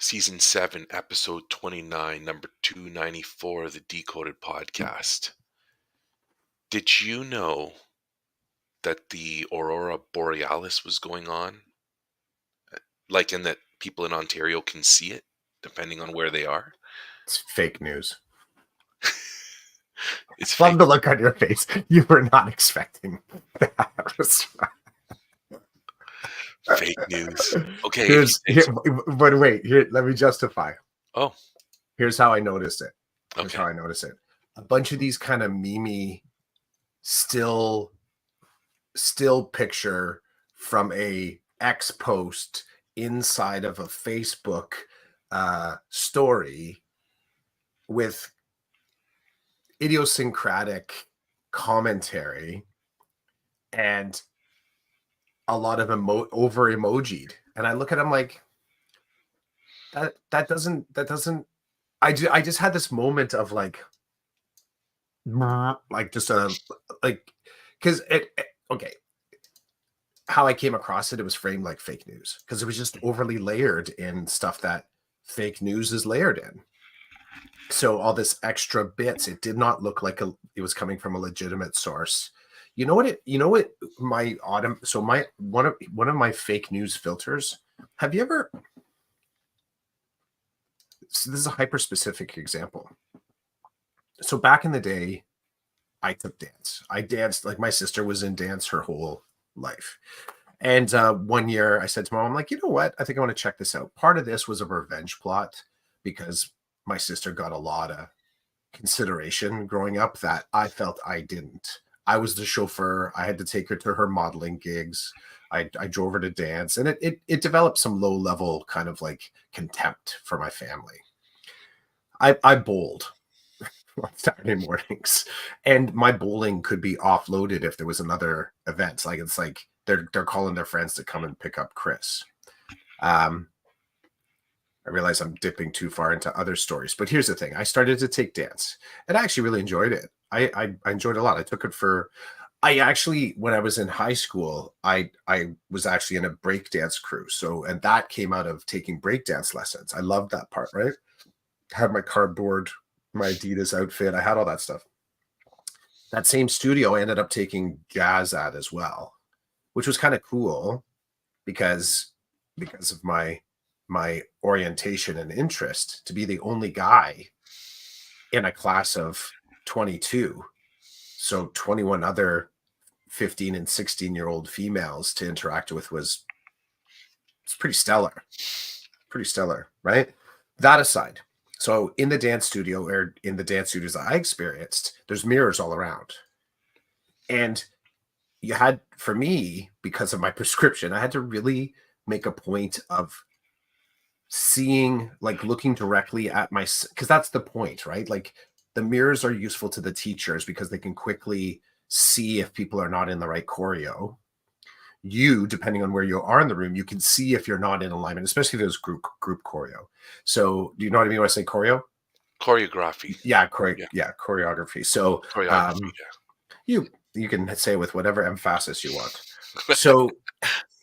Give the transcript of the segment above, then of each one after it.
Season 7, Episode 29, number 294 of the Decoded Podcast. Did you know that the Aurora Borealis was going on? Like, and that people in Ontario can see it, depending on where they are? It's fake news. It's Love fake. the look on your face. You were not expecting that. Fake news. Okay. But wait, here, let me justify. Oh, Here's how I noticed it. okay. A bunch of these kind of memey still picture from a X post inside of a Facebook story with idiosyncratic commentary and a lot of over emojied, and I look at them like that doesn't I just had this moment of like just a because okay, how I came across it was framed like fake news because it was just overly layered in stuff that fake news is layered in. So all this extra bits, it did not look like it was coming from a legitimate source. You know what my one of my fake news filters. Have you ever, so this is a hyper specific example. So back in the day, I took dance. I danced, like my sister was in dance her whole life. And one year I said to mom, I'm like, you know what? I think I want to check this out. Part of this was a revenge plot because my sister got a lot of consideration growing up that I felt I didn't. I was the chauffeur. I had to take her to her modeling gigs. I drove her to dance, and it developed some low level kind of like contempt for my family. I bowled on Saturday mornings, and my bowling could be offloaded if there was another event. Like it's like they're calling their friends to come and pick up Chris. I realize I'm dipping too far into other stories, but here's the thing. I started to take dance and I actually really enjoyed it. I enjoyed it a lot. I took it when I was in high school, I was actually in a breakdance crew. And that came out of taking breakdance lessons. I loved that part, right? I had my cardboard, my Adidas outfit. I had all that stuff. That same studio I ended up taking jazz at as well, which was kind of cool because of my orientation and interest, to be the only guy in a class of 22. So 21 other 15 and 16-year-old females to interact with it's pretty stellar. Pretty stellar, right? That aside, so in the dance studio or in the dance studios I experienced, there's mirrors all around. And for me, because of my prescription, I had to really make a point of seeing, like looking directly at because that's the point, right? Like the mirrors are useful to the teachers because they can quickly see if people are not in the right choreo. You, depending on where you are in the room, you can see if you're not in alignment, especially if there's group choreo. So do you know what I mean when I say choreo? Choreography. Yeah, choreography. So Choreography, you can say it with whatever emphasis you want. So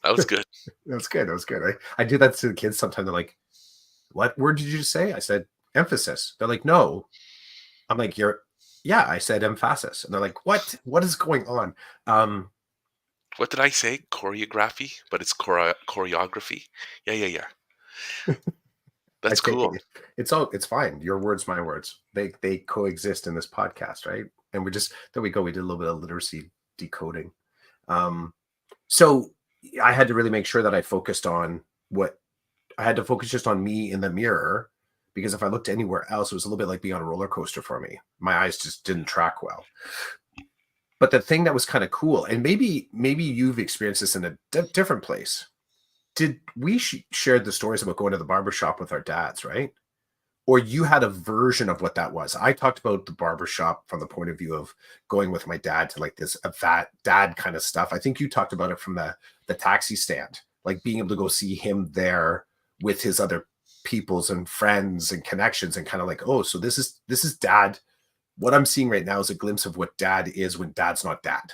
that was good. That was good. I do that to the kids sometimes. They're like, what word did you say? I said emphasis. They're like, no. I'm like, I said emphasis. And they're like, what is going on? What did I say? Choreography, but it's choreography. Yeah. That's cool. It's fine. Your words, my words. They coexist in this podcast, right? And there we go. We did a little bit of literacy decoding. So I had to really make sure that I focused on just on me in the mirror, because if I looked anywhere else, it was a little bit like being on a roller coaster for me. My eyes just didn't track well. But the thing that was kind of cool, and maybe you've experienced this in a different place. Did we shared the stories about going to the barbershop with our dads, right? Or you had a version of what that was. I talked about the barbershop from the point of view of going with my dad to like this dad kind of stuff. I think you talked about it from the taxi stand, like being able to go see him there with his other peoples and friends and connections, and kind of like, oh, so this is dad. What I'm seeing right now is a glimpse of what dad is when dad's not dad.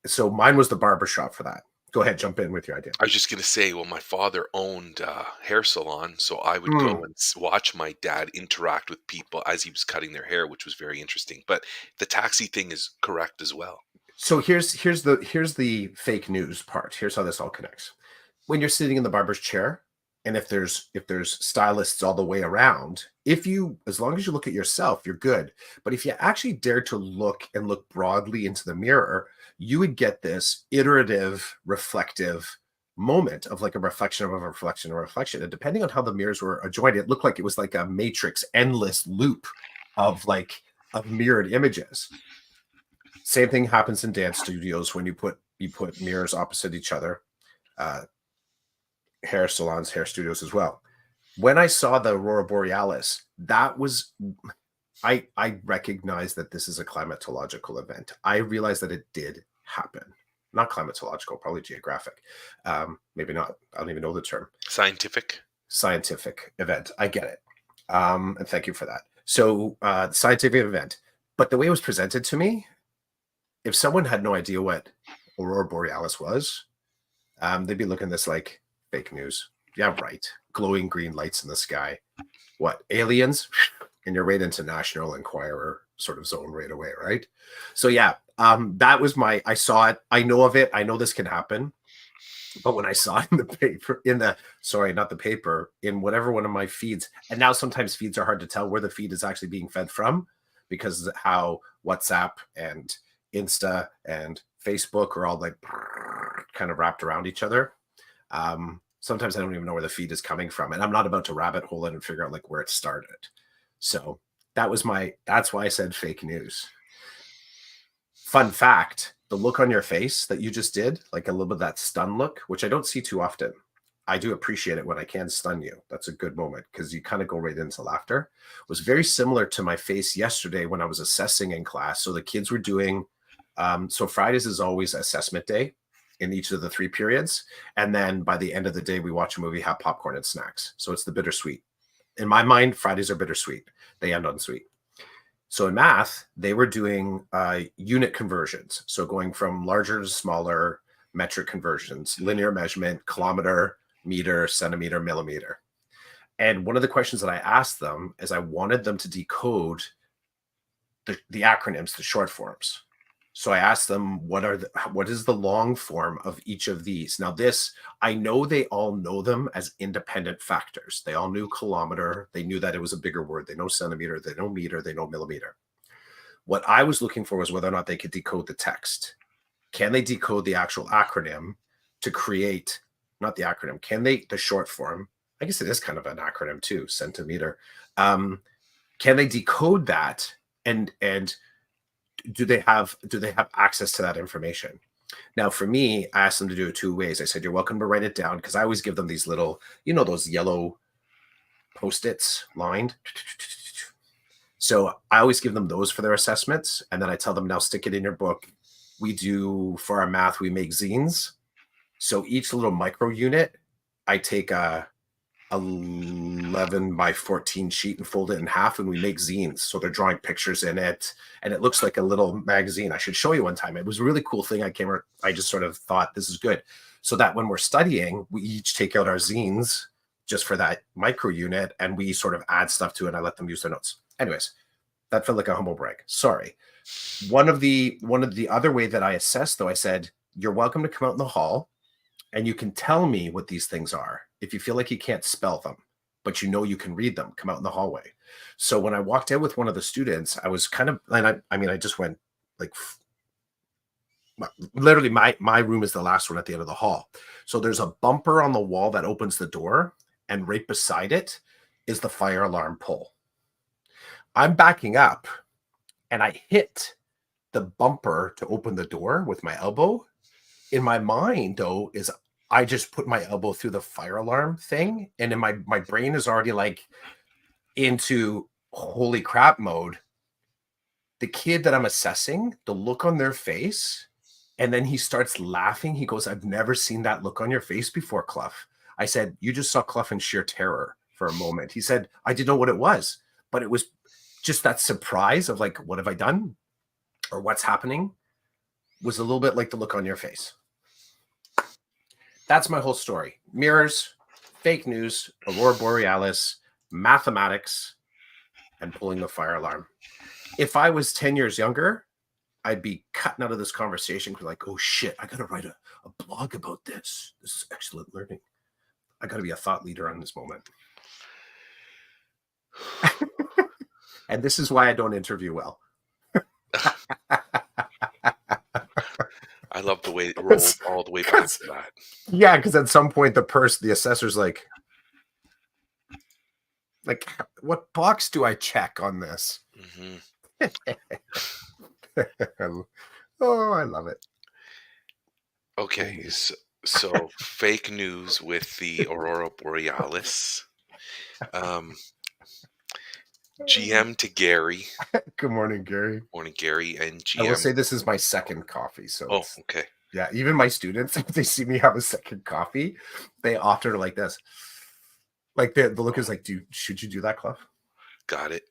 So mine was the barbershop for that. Go ahead, jump in with your idea. I was just gonna say, well, my father owned a hair salon, so I would Mm. go and watch my dad interact with people as he was cutting their hair, which was very interesting. But the taxi thing is correct as well. So here's the fake news part. Here's how this all connects. When you're sitting in the barber's chair, and if there's stylists all the way around, if you as long as you look at yourself, you're good. But if you actually dare to look broadly into the mirror, you would get this iterative, reflective moment of like a reflection of a reflection of a reflection. And depending on how the mirrors were adjoined, it looked like it was like a matrix endless loop of like of mirrored images. Same thing happens in dance studios when you put mirrors opposite each other. Uh, Hair salons, hair studios as well. When I saw the aurora borealis, that was I recognized that this is a climatological event. I realized that it did happen. Not climatological, probably geographic. Maybe not. I don't even know the term. Scientific. Scientific event. I get it. And thank you for that. So, scientific event. But the way it was presented to me, if someone had no idea what aurora borealis was, they'd be looking at this like fake news. Yeah, right. Glowing green lights in the sky. What, aliens? And you're right into National Enquirer sort of zone right away, right? So yeah, that was I saw it. I know of it. I know this can happen. But when I saw it in the paper, sorry, not the paper, in whatever one of my feeds, and now sometimes feeds are hard to tell where the feed is actually being fed from because of how WhatsApp and Insta and Facebook are all like kind of wrapped around each other. Sometimes I don't even know where the feed is coming from, and I'm not about to rabbit hole it and figure out like where it started. So that's why I said fake news. Fun fact, the look on your face that you just did, like a little bit of that stun look, which I don't see too often. I do appreciate it when I can stun you. That's a good moment because you kind of go right into laughter. Was very similar to my face yesterday when I was assessing in class. So the kids were doing, so Fridays is always assessment day in each of the 3 periods. And then by the end of the day, we watch a movie, have popcorn and snacks. So it's the bittersweet. In my mind, Fridays are bittersweet. They end on sweet. So in math, they were doing unit conversions. So going from larger to smaller, metric conversions, linear measurement, kilometer, meter, centimeter, millimeter. And one of the questions that I asked them is I wanted them to decode the acronyms, the short forms. So I asked them, what is the long form of each of these? Now this, I know they all know them as independent factors. They all knew kilometer. They knew that it was a bigger word. They know centimeter, they know meter, they know millimeter. What I was looking for was whether or not they could decode the text. Can they decode the actual acronym to create, not the acronym, the short form? I guess it is kind of an acronym too, centimeter. Can they decode that and do they have access to that information? Now, for me, I asked them to do it 2 ways. I said, you're welcome to write it down because I always give them these little, those yellow Post-its lined. So I always give them those for their assessments. And then I tell them, now stick it in your book. We do, for our math, we make zines. So each little micro unit, I take a 11 by 14 sheet and fold it in half and we make zines. So they're drawing pictures in it and it looks like a little magazine. I should show you one time. It was a really cool thing. I just sort of thought this is good. So that when we're studying, we each take out our zines just for that micro unit and we sort of add stuff to it and I let them use their notes. Anyways, that felt like a humble brag. Sorry. One of the other way that I assessed though, I said, you're welcome to come out in the hall and you can tell me what these things are. If you feel like you can't spell them, but you can read them, come out in the hallway. So when I walked out with one of the students, I was kind of, and I just went like, literally my room is the last one at the end of the hall. So there's a bumper on the wall that opens the door and right beside it is the fire alarm pole. I'm backing up and I hit the bumper to open the door with my elbow. In my mind, though, is I just put my elbow through the fire alarm thing, and in my brain is already like into holy crap mode. The kid that I'm assessing, the look on their face, and then he starts laughing. He goes, "I've never seen that look on your face before, Clough." I said, "You just saw Clough in sheer terror for a moment." He said, "I didn't know what it was, but it was just that surprise of like, what have I done, or what's happening?" Was a little bit like the look on your face. That's my whole story. Mirrors, fake news, aurora borealis, mathematics, and pulling the fire alarm. If I was 10 years younger, I'd be cutting out of this conversation like, oh shit, I gotta write a blog about this. This is excellent learning. I gotta be a thought leader on this moment. And this is why I don't interview well. I love the way it rolled all the way back to that. Yeah, because at some point the assessor's like, what box do I check on this? Hmm. Oh, I love it. Okay, so fake news with the aurora borealis. GM to Gary. Good morning, Gary. Morning, Gary, and I will GM. say this is my second coffee, so Oh, it's okay. yeah. Even my students, if they see me have a second coffee, they often are like this. Like the look is like, should you do that, Clough? Got it.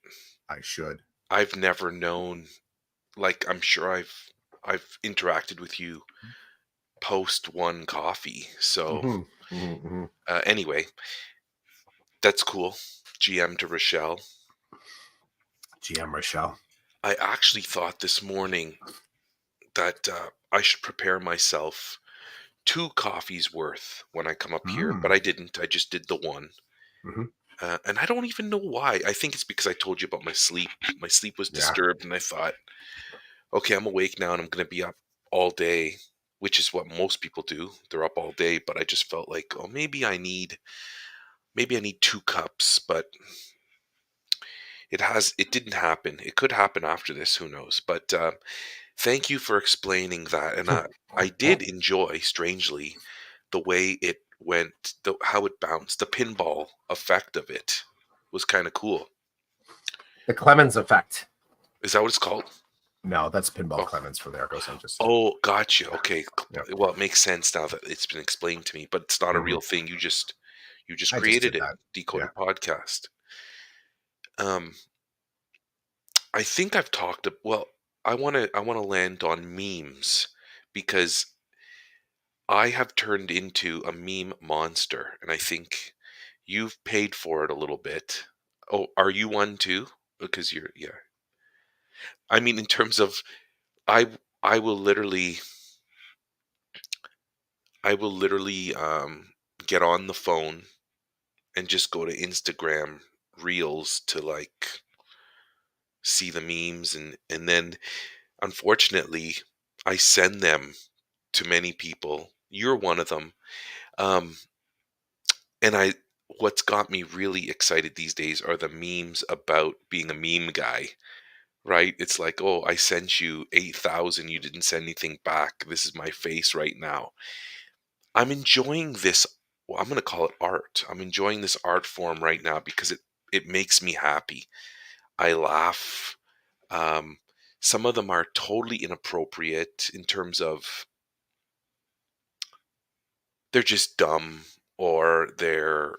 I should. I've never known, like, I'm sure I've interacted with you post one coffee. So anyway, that's cool. GM to Rochelle. GM Rochelle. I actually thought this morning that I should prepare myself 2 coffees worth when I come up here, but I didn't. I just did the one. And I don't even know why. I think it's because I told you about my sleep. My sleep was disturbed, and I thought, okay, I'm awake now and I'm going to be up all day, which is what most people do. They're up all day, but I just felt like, oh, maybe I need 2 cups, but it didn't happen. It could happen after this, who knows? But thank you for explaining that. And I did enjoy, strangely, the way it went, how it bounced, the pinball effect of it was kind of cool. The Clemens effect. Is that what it's called? No, that's pinball Clemens for the Argos. Oh, gotcha. Okay. Yep. Well, it makes sense now that it's been explained to me, but it's not a real thing. You just created it. Decoded podcast. I think I've talked. Well, I want to land on memes because I have turned into a meme monster, and I think you've paid for it a little bit. Oh, are you one too? Because yeah. I mean, in terms of, I I will literally get on the phone and just go to Instagram Reels to like see the memes, and then unfortunately I send them to many people. You're one of them. Um, and what's got me really excited these days are the memes about being a meme guy, right? It's like, oh, I sent you 8,000, you didn't send anything back. This is my face right now. I'm enjoying this. Well, I'm going to call it art. I'm enjoying this art form right now because it makes me happy. I laugh. Um, some of them are totally inappropriate in terms of they're just dumb, or they're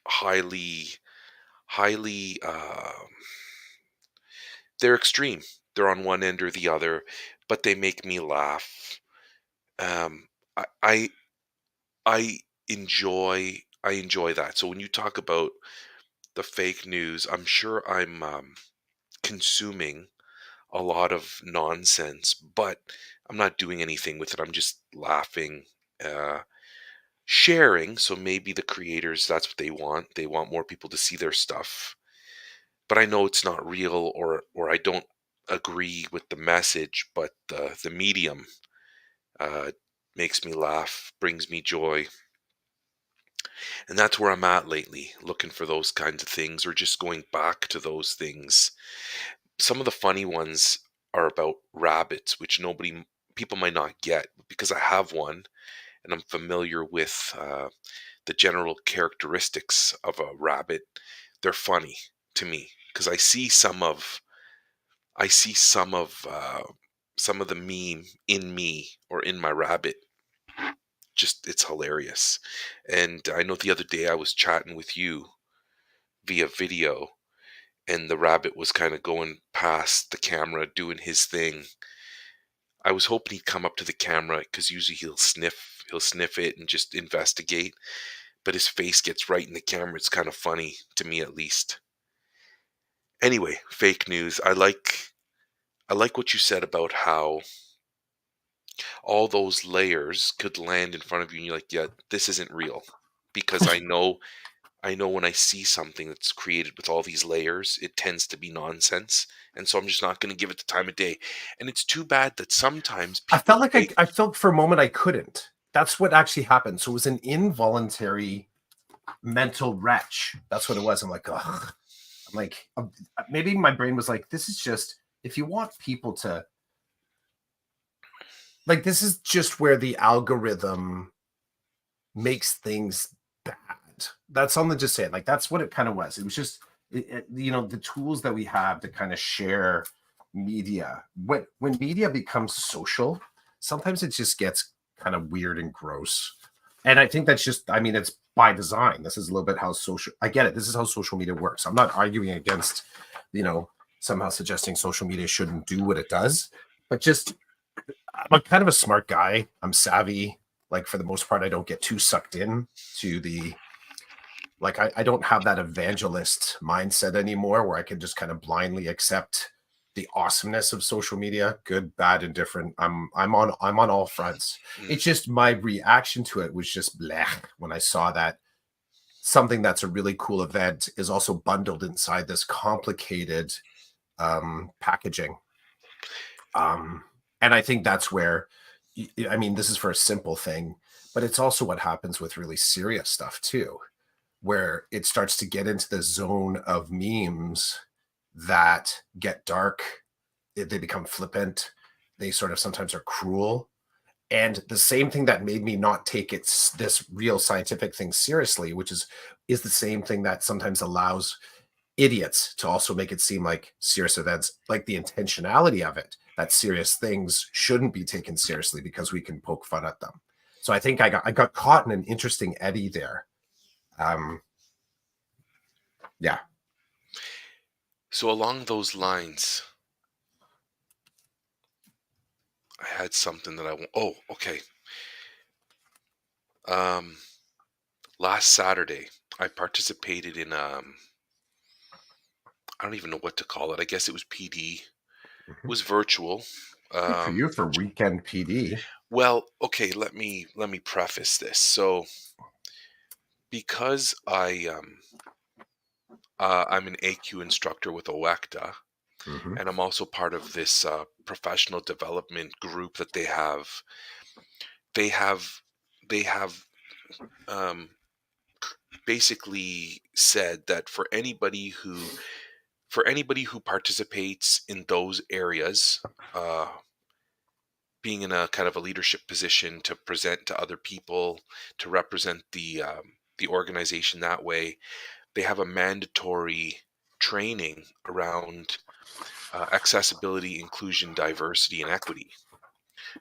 highly they're extreme. They're on one end or the other, but they make me laugh. Um, I I, I I enjoy that. So when you talk about the fake news, I'm sure I'm consuming a lot of nonsense, but I'm not doing anything with it. I'm just laughing, uh, sharing. So maybe the creators, that's what they want. They want more people to see their stuff. But I know it's not real, or I don't agree with the message, but the medium uh, makes me laugh, brings me joy. And that's where I'm at lately, looking for those kinds of things or just going back to those things. Some of the funny ones are about rabbits, which people might not get because I have one and I'm familiar with the general characteristics of a rabbit. They're funny to me because I see some of the meme in me or in my rabbit. Just it's hilarious. And I know the other day I was chatting with you via video, and the rabbit was kind of going past the camera doing his thing. I was hoping he'd come up to the camera because usually he'll sniff He'll sniff it and just investigate, but his face gets right in the camera. It's kind of funny to me, at least. Anyway, fake news. I like what you said about how all those layers could land in front of you and you're like, yeah, this isn't real. Because I know when I see something that's created with all these layers, it tends to be nonsense. And so I'm just not going to give it the time of day. And it's too bad that sometimes I people felt like take. I felt for a moment I couldn't. That's what actually happened. So it was an involuntary mental retch. That's what it was. I'm like, ugh. I'm like, maybe my brain was like, this is just, if you want people to, like, this is just where the algorithm makes things bad. That's all I'm just saying. Like, that's what it kind of was. It was just, the tools that we have to kind of share media. When media becomes social, sometimes it just gets kind of weird and gross. And I think that's just, I mean, it's by design. This is a little bit how social, I get it. This is how social media works. I'm not arguing against, somehow suggesting social media shouldn't do what it does, but just, I'm a kind of a smart guy. I'm savvy. Like, for the most part, I don't get too sucked in to the, like, I don't have that evangelist mindset anymore where I can just kind of blindly accept the awesomeness of social media, good, bad, and different. I'm on all fronts. Mm, It's just my reaction to it was just bleh when I saw that something that's a really cool event is also bundled inside this complicated packaging. And I think that's where, I mean, this is for a simple thing, but it's also what happens with really serious stuff too, where it starts to get into the zone of memes that get dark. They become flippant. They sort of sometimes are cruel. And the same thing that made me not take this real scientific thing seriously, which is the same thing that sometimes allows idiots to also make it seem like serious events, like the intentionality of it, that serious things shouldn't be taken seriously because we can poke fun at them. So I think I got caught in an interesting eddy there. Um, yeah. So along those lines, I had something that I want. Oh, okay. Um, Last Saturday, I participated in I don't even know what to call it. I guess it was PD. It Mhm. was virtual. Good for Um, you for weekend PD. well, okay. Let me preface this. So because I'm an AQ instructor with OECTA, Hmm. and I'm also part of this professional development group that they have. They have they have um, basically said that for anybody who participates in those areas, uh, being in a kind of a leadership position to present to other people, to represent the organization that way, they have a mandatory training around accessibility, inclusion, diversity, and equity.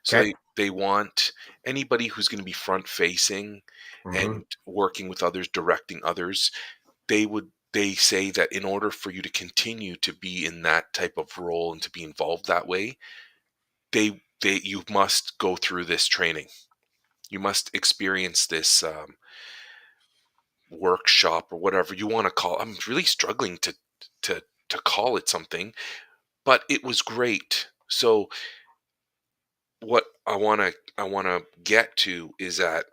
So Okay. they want anybody who's going to be front facing Hmm. and working with others, directing others. They say that in order for you to continue to be in that type of role and to be involved that way, you must go through this training. You must experience this workshop or whatever you want to call. I'm really struggling to call it something, but it was great. So what I want to get to is that,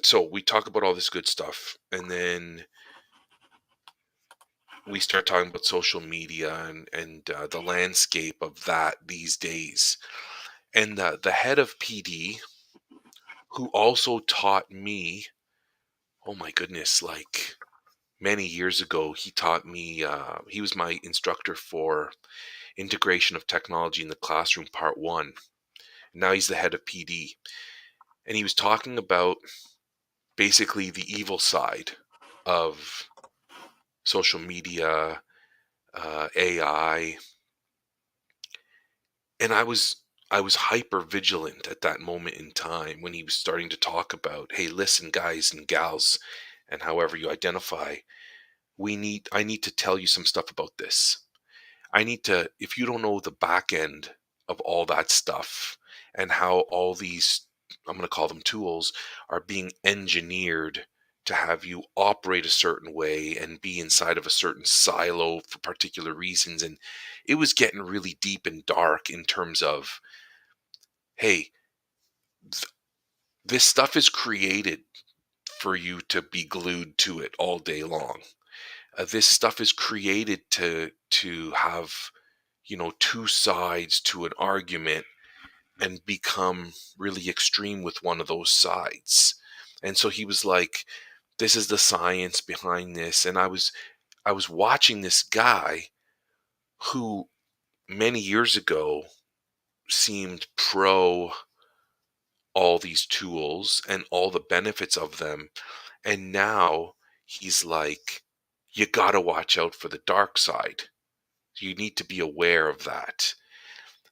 so we talk about all this good stuff, and then we start talking about social media and the landscape of that these days. And the head of PD, who also taught me, oh my goodness, like many years ago, he taught me. He was my instructor for integration of technology in the classroom, part one. Now he's the head of PD, and he was talking about basically the evil side of social media, AI, and I was hyper vigilant at that moment in time when he was starting to talk about, hey, listen, guys and gals, and however you identify, I need to tell you some stuff about this. I need to, if you don't know the back end of all that stuff and how all these I'm going to call them tools, are being engineered to have you operate a certain way and be inside of a certain silo for particular reasons. And it was getting really deep and dark in terms of, hey, this stuff is created for you to be glued to it all day long. This stuff is created to have, two sides to an argument and become really extreme with one of those sides. And so he was like, this is the science behind this. And I was watching this guy who many years ago seemed pro all these tools and all the benefits of them. And now he's like, you got to watch out for the dark side. You need to be aware of that.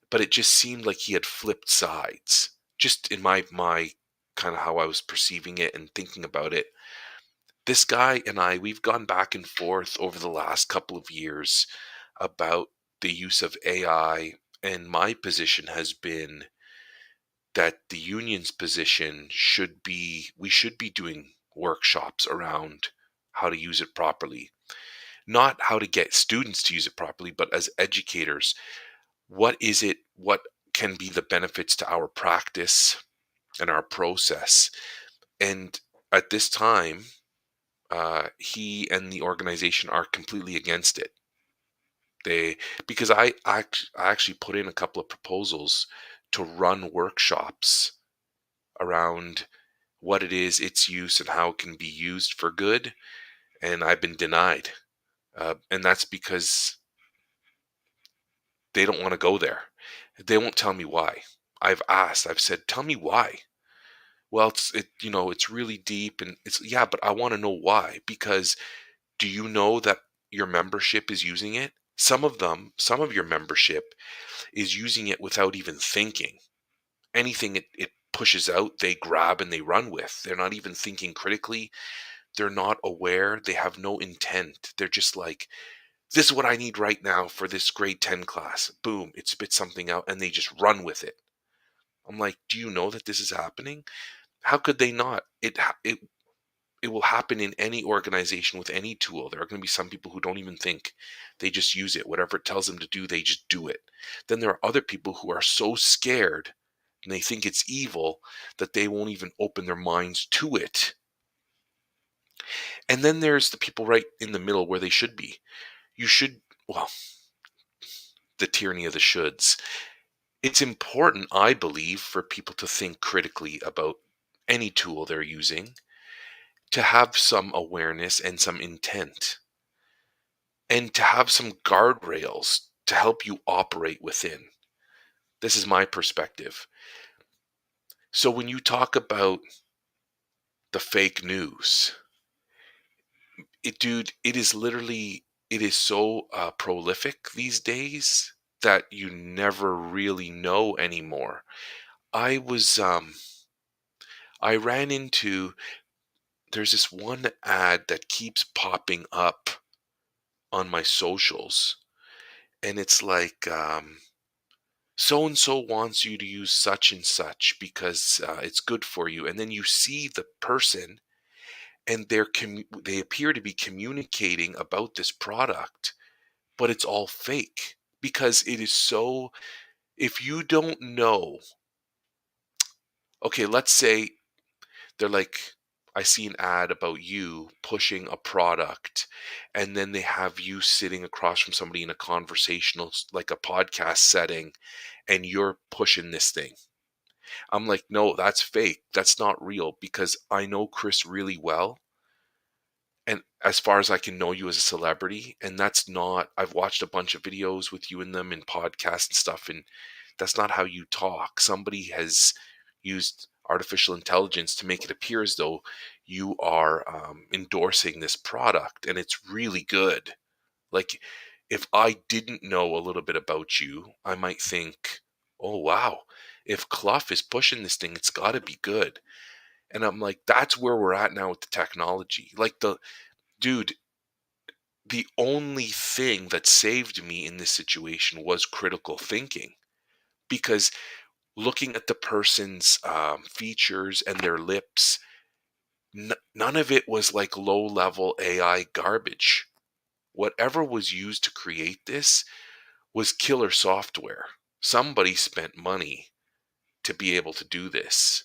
But it just seemed like he had flipped sides, just in my kind of how I was perceiving it and thinking about it. This guy and I, we've gone back and forth over the last couple of years about the use of AI, and my position has been that the union's position should be we should be doing workshops around how to use it properly. Not how to get students to use it properly, but as educators, what is it? What can be the benefits to our practice and our process? And at this time, he and the organization are completely against it. They because I actually put in a couple of proposals to run workshops around what it is, its use, and how it can be used for good, and I've been denied. And that's because they don't want to go there. They won't tell me why. I've asked. I've said, "Tell me why." Well, it's really deep, and it's yeah, but I want to know why. Because do you know that your membership is using it? Some of your membership is using it without even thinking. Anything it pushes out, they grab and they run with. They're not even thinking critically. They're not aware. They have no intent. They're just like, this is what I need right now for this grade 10 class. Boom, it spits something out and they just run with it. I'm like, do you know that this is happening? How could they not? It will happen in any organization with any tool. There are going to be some people who don't even think. They just use it. Whatever it tells them to do, they just do it. Then there are other people who are so scared and they think it's evil that they won't even open their minds to it. And then there's the people right in the middle where they should be. Well, the tyranny of the shoulds. It's important, I believe, for people to think critically about any tool they're using, to have some awareness and some intent, and to have some guardrails to help you operate within. This is my perspective. So when you talk about the fake news, it is so prolific these days that you never really know anymore. I was I ran into there's this one ad that keeps popping up on my socials, and it's like so and so wants you to use such and such because it's good for you, and then you see the person and they appear to be communicating about this product, but it's all fake because it is so. If you don't know, okay, let's say they're like, I see an ad about you pushing a product, and then they have you sitting across from somebody in a conversational, like a podcast setting, and you're pushing this thing. I'm like, no, that's fake. That's not real because I know Chris really well. And as far as I can know you as a celebrity, and that's not, I've watched a bunch of videos with you in them in podcasts and stuff, and that's not how you talk. Somebody has used artificial intelligence to make it appear as though you are endorsing this product, and it's really good. Like, if I didn't know a little bit about you, I might think, oh, wow, if Clough is pushing this thing, it's got to be good. And I'm like, that's where we're at now with the technology. Like, dude, the only thing that saved me in this situation was critical thinking, because looking at the person's features and their lips, none of it was like low-level AI garbage. Whatever was used to create this was killer software. Somebody spent money to be able to do this.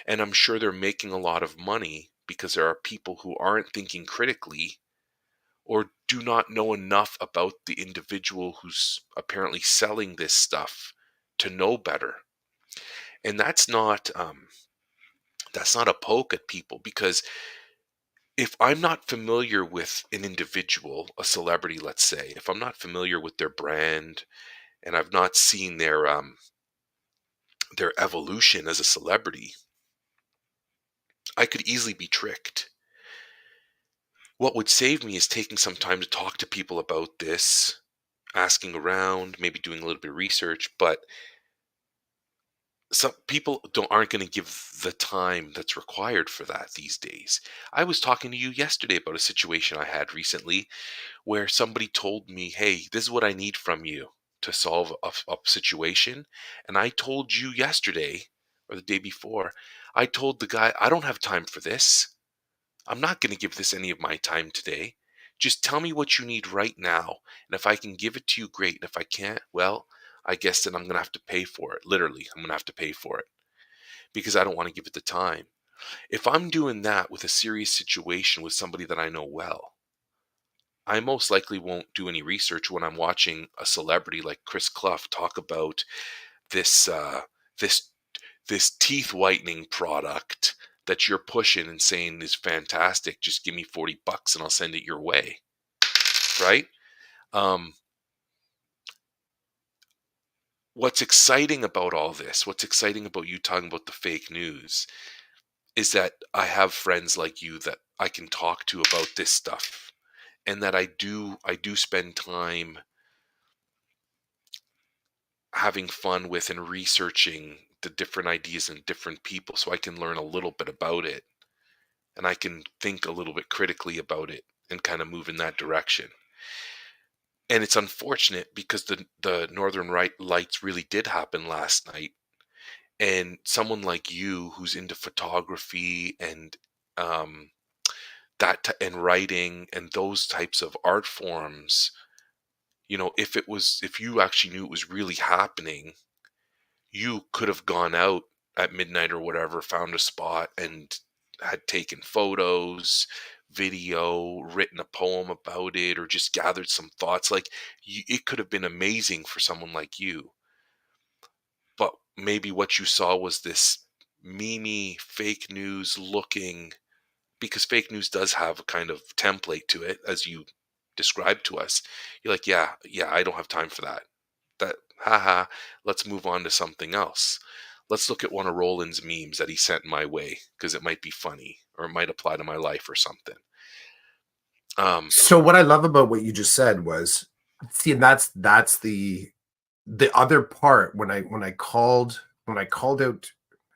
And I'm sure they're making a lot of money because there are people who aren't thinking critically or do not know enough about the individual who's apparently selling this stuff to know better. And that's not a poke at people, because if I'm not familiar with an individual, a celebrity, let's say, if I'm not familiar with their brand and I've not seen their evolution as a celebrity, I could easily be tricked. What would save me is taking some time to talk to people about this, asking around, maybe doing a little bit of research, but some people aren't going to give the time that's required for that these days. I was talking to you yesterday about a situation I had recently where somebody told me, "Hey, this is what I need from you to solve a situation." And I told you yesterday or the day before, I told the guy, "I don't have time for this. I'm not going to give this any of my time today. Just tell me what you need right now. And if I can give it to you, great. And if I can't, well, I guess then I'm going to have to pay for it. Literally, I'm going to have to pay for it because I don't want to give it the time." If I'm doing that with a serious situation with somebody that I know well, I most likely won't do any research when I'm watching a celebrity like Chris Clough talk about this this this teeth whitening product that you're pushing and saying is fantastic. Just give me $40 and I'll send it your way, right? Um, what's exciting about all this, what's exciting about you talking about the fake news, is that I have friends like you that I can talk to about this stuff, and that I do spend time having fun with and researching the different ideas and different people so I can learn a little bit about it and I can think a little bit critically about it and kind of move in that direction. And it's unfortunate because the Northern Lights really did happen last night, and someone like you who's into photography and um, and writing and those types of art forms, if you actually knew it was really happening, you could have gone out at midnight or whatever, found a spot and had taken photos, video, written a poem about it, or just gathered some thoughts. Like, it could have been amazing for someone like you. But maybe what you saw was this memey, fake news looking, because fake news does have a kind of template to it, as you described to us. You're like, yeah, yeah, I don't have time for that. Haha, let's move on to something else. Let's look at one of Roland's memes that he sent my way because it might be funny or it might apply to my life or something. So what I love about what you just said was, see, and that's the other part when I called out,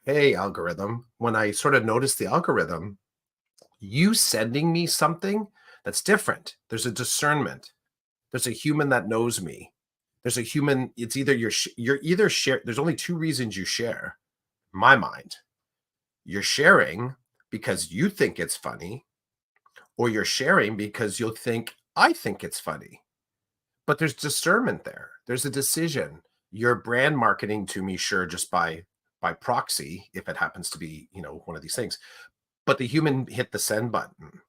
hey algorithm, when I sort of noticed the algorithm, you sending me something that's different. There's a discernment. There's a human that knows me. There's a human. It's either you're either share. There's only two reasons you share. In my mind, you're sharing because you think it's funny, or you're sharing because you'll think I think it's funny. But there's discernment there. There's a decision. You're brand marketing to me, sure, just by proxy, if it happens to be, one of these things. But the human hit the send button.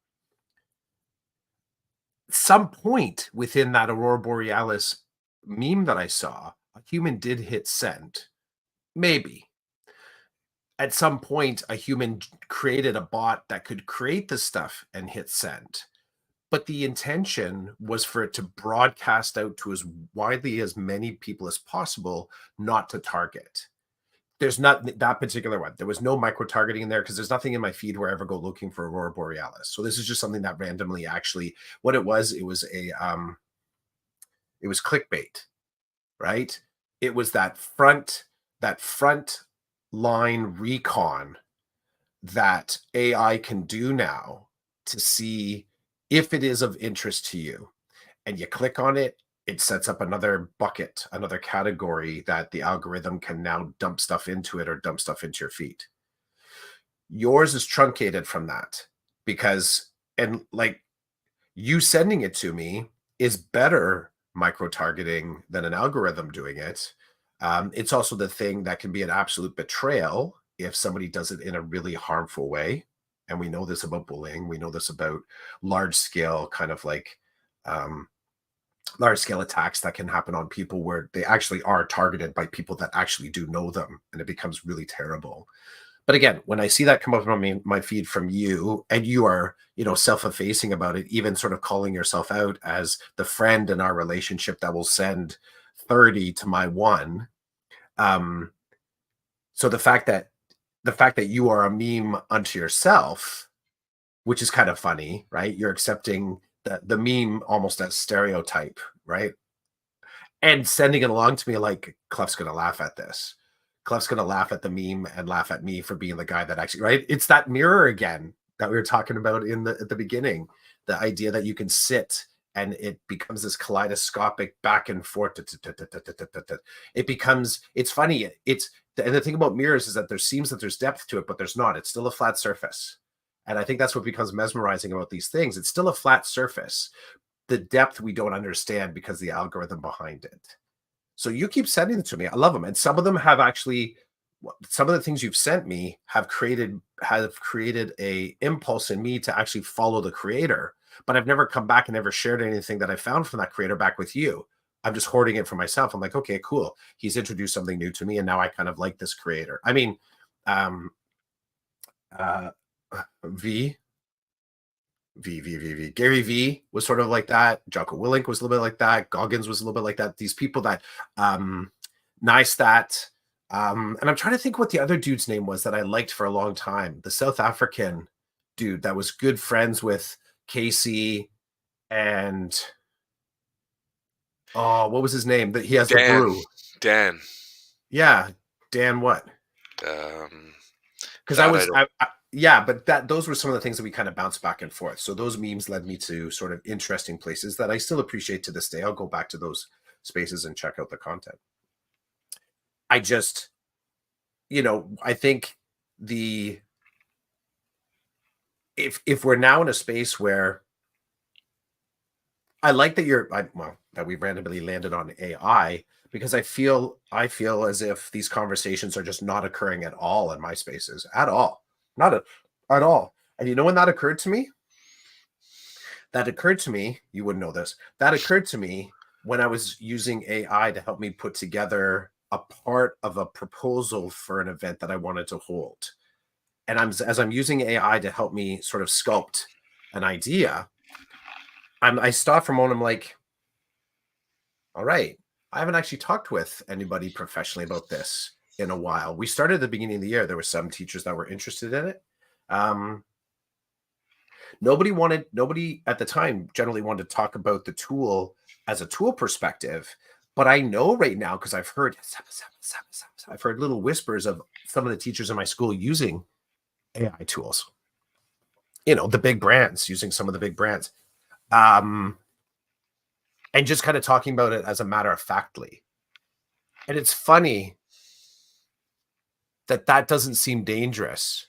Some point within that Aurora Borealis meme that I saw, a human did hit send. Maybe. At some point, a human created a bot that could create the stuff and hit send. But the intention was for it to broadcast out to as widely as many people as possible, not to target. There's not that particular one. There was no micro targeting in there because there's nothing in my feed where I ever go looking for Aurora Borealis. So this is just something that randomly, actually, what it was it was clickbait, right? It was that front line recon that AI can do now to see if it is of interest to you. And you click on it it sets up another bucket, another category that the algorithm can now dump stuff into it or dump stuff into your feed. Yours is truncated from that because, and like, you sending it to me is better micro targeting than an algorithm doing it. It's also the thing that can be an absolute betrayal if somebody does it in a really harmful way. And we know this about bullying. We know this about large scale kind of like um, large scale attacks that can happen on people where they actually are targeted by people that actually do know them. And it becomes really terrible. But again, when I see that come up on my feed from you, and you are, self-effacing about it, even sort of calling yourself out as the friend in our relationship that will send 30 to my one. Um, so the fact that you are a meme unto yourself, which is kind of funny, right? You're accepting the meme almost as stereotype, right? And sending it along to me like Clef's gonna laugh at this. Clef's gonna laugh at the meme and laugh at me for being the guy that actually, right? It's that mirror again that we were talking about at the beginning. The idea that you can sit and it becomes this kaleidoscopic back and forth. It becomes, it's funny. And the thing about mirrors is that there seems that there's depth to it, but there's not. It's still a flat surface. And I think that's what becomes mesmerizing about these things. It's still a flat surface. The depth we don't understand because the algorithm behind it. So you keep sending them to me. I love them. And some of them have actually, some of the things you've sent me have created a impulse in me to actually follow the creator. But I've never come back and ever shared anything that I found from that creator back with you. I'm just hoarding it for myself. I'm like, okay, cool. He's introduced something new to me, and now I kind of like this creator. I mean, um, uh, V Gary V was sort of like that. Jocko Willink was a little bit like that. Goggins was a little bit like that. These people that Neistat. And I'm trying to think what the other dude's name was that I liked for a long time. The South African dude that was good friends with Casey and what was his name? That he has the Dan. brew. Dan. Yeah, Dan what? Um, Because that I don't. yeah, but those were some of the things that we kind of bounced back and forth. So those memes led me to sort of interesting places that I still appreciate to this day. I'll go back to those spaces and check out the content. I just, I think the if we're now in a space where I like that that we randomly landed on AI, because I feel as if these conversations are just not occurring at all in my spaces at all, not at all. And you know when that occurred to me? That occurred to me. You wouldn't know this. That occurred to me when I was using AI to help me put together a part of a proposal for an event that I wanted to hold. And as I'm using AI to help me sort of sculpt an idea, I stop for a moment. I'm like, all right, I haven't actually talked with anybody professionally about this in a while. We started at the beginning of the year. There were some teachers that were interested in it. Um, nobody at the time generally wanted to talk about the tool as a tool perspective. But I know right now, because I've heard little whispers of some of the teachers in my school using AI tools. The big brands, using some of the big brands. And just kind of talking about it as a matter of factly. And it's funny that doesn't seem dangerous,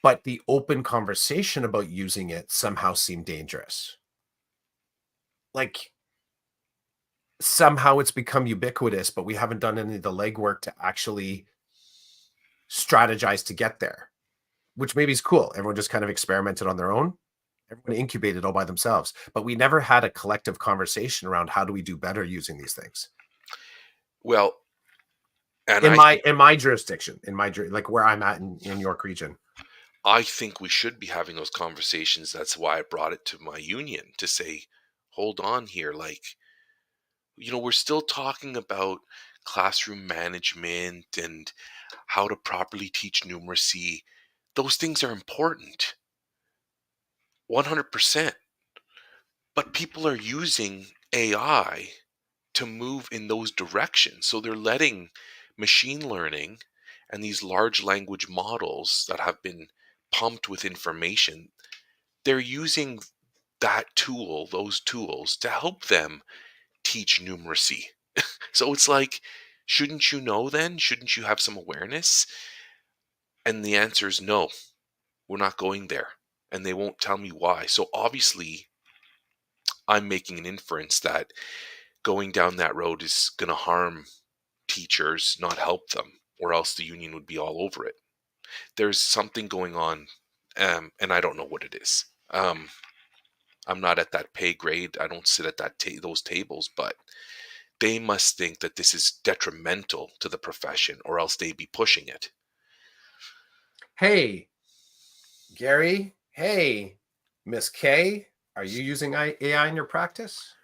but the open conversation about using it somehow seemed dangerous. Like somehow it's become ubiquitous, but we haven't done any of the legwork to actually strategize to get there, which maybe is cool. Everyone just kind of experimented on their own. Everyone incubated all by themselves, but we never had a collective conversation around how do we do better using these things. Well, and In I think my jurisdiction, like where I'm at in York region. we should be having those conversations. That's why I brought it to my union to say, hold on here. Like, we're still talking about classroom management and how to properly teach numeracy. Those things are important, 100%. But people are using AI to move in those directions. So they're letting machine learning and these large language models that have been pumped with information, they're using those tools to help them teach numeracy. So it's like, shouldn't you know then? Shouldn't you have some awareness? And the answer is no, we're not going there. And they won't tell me why. So obviously, I'm making an inference that going down that road is going to harm teachers, not help them, or else the union would be all over it. There's something going on, and I don't know what it is. I'm not at that pay grade. I don't sit at those tables, but they must think that this is detrimental to the profession, or else they'd be pushing it. Hey, Gary. Hey, Miss K. Are you using AI in your practice?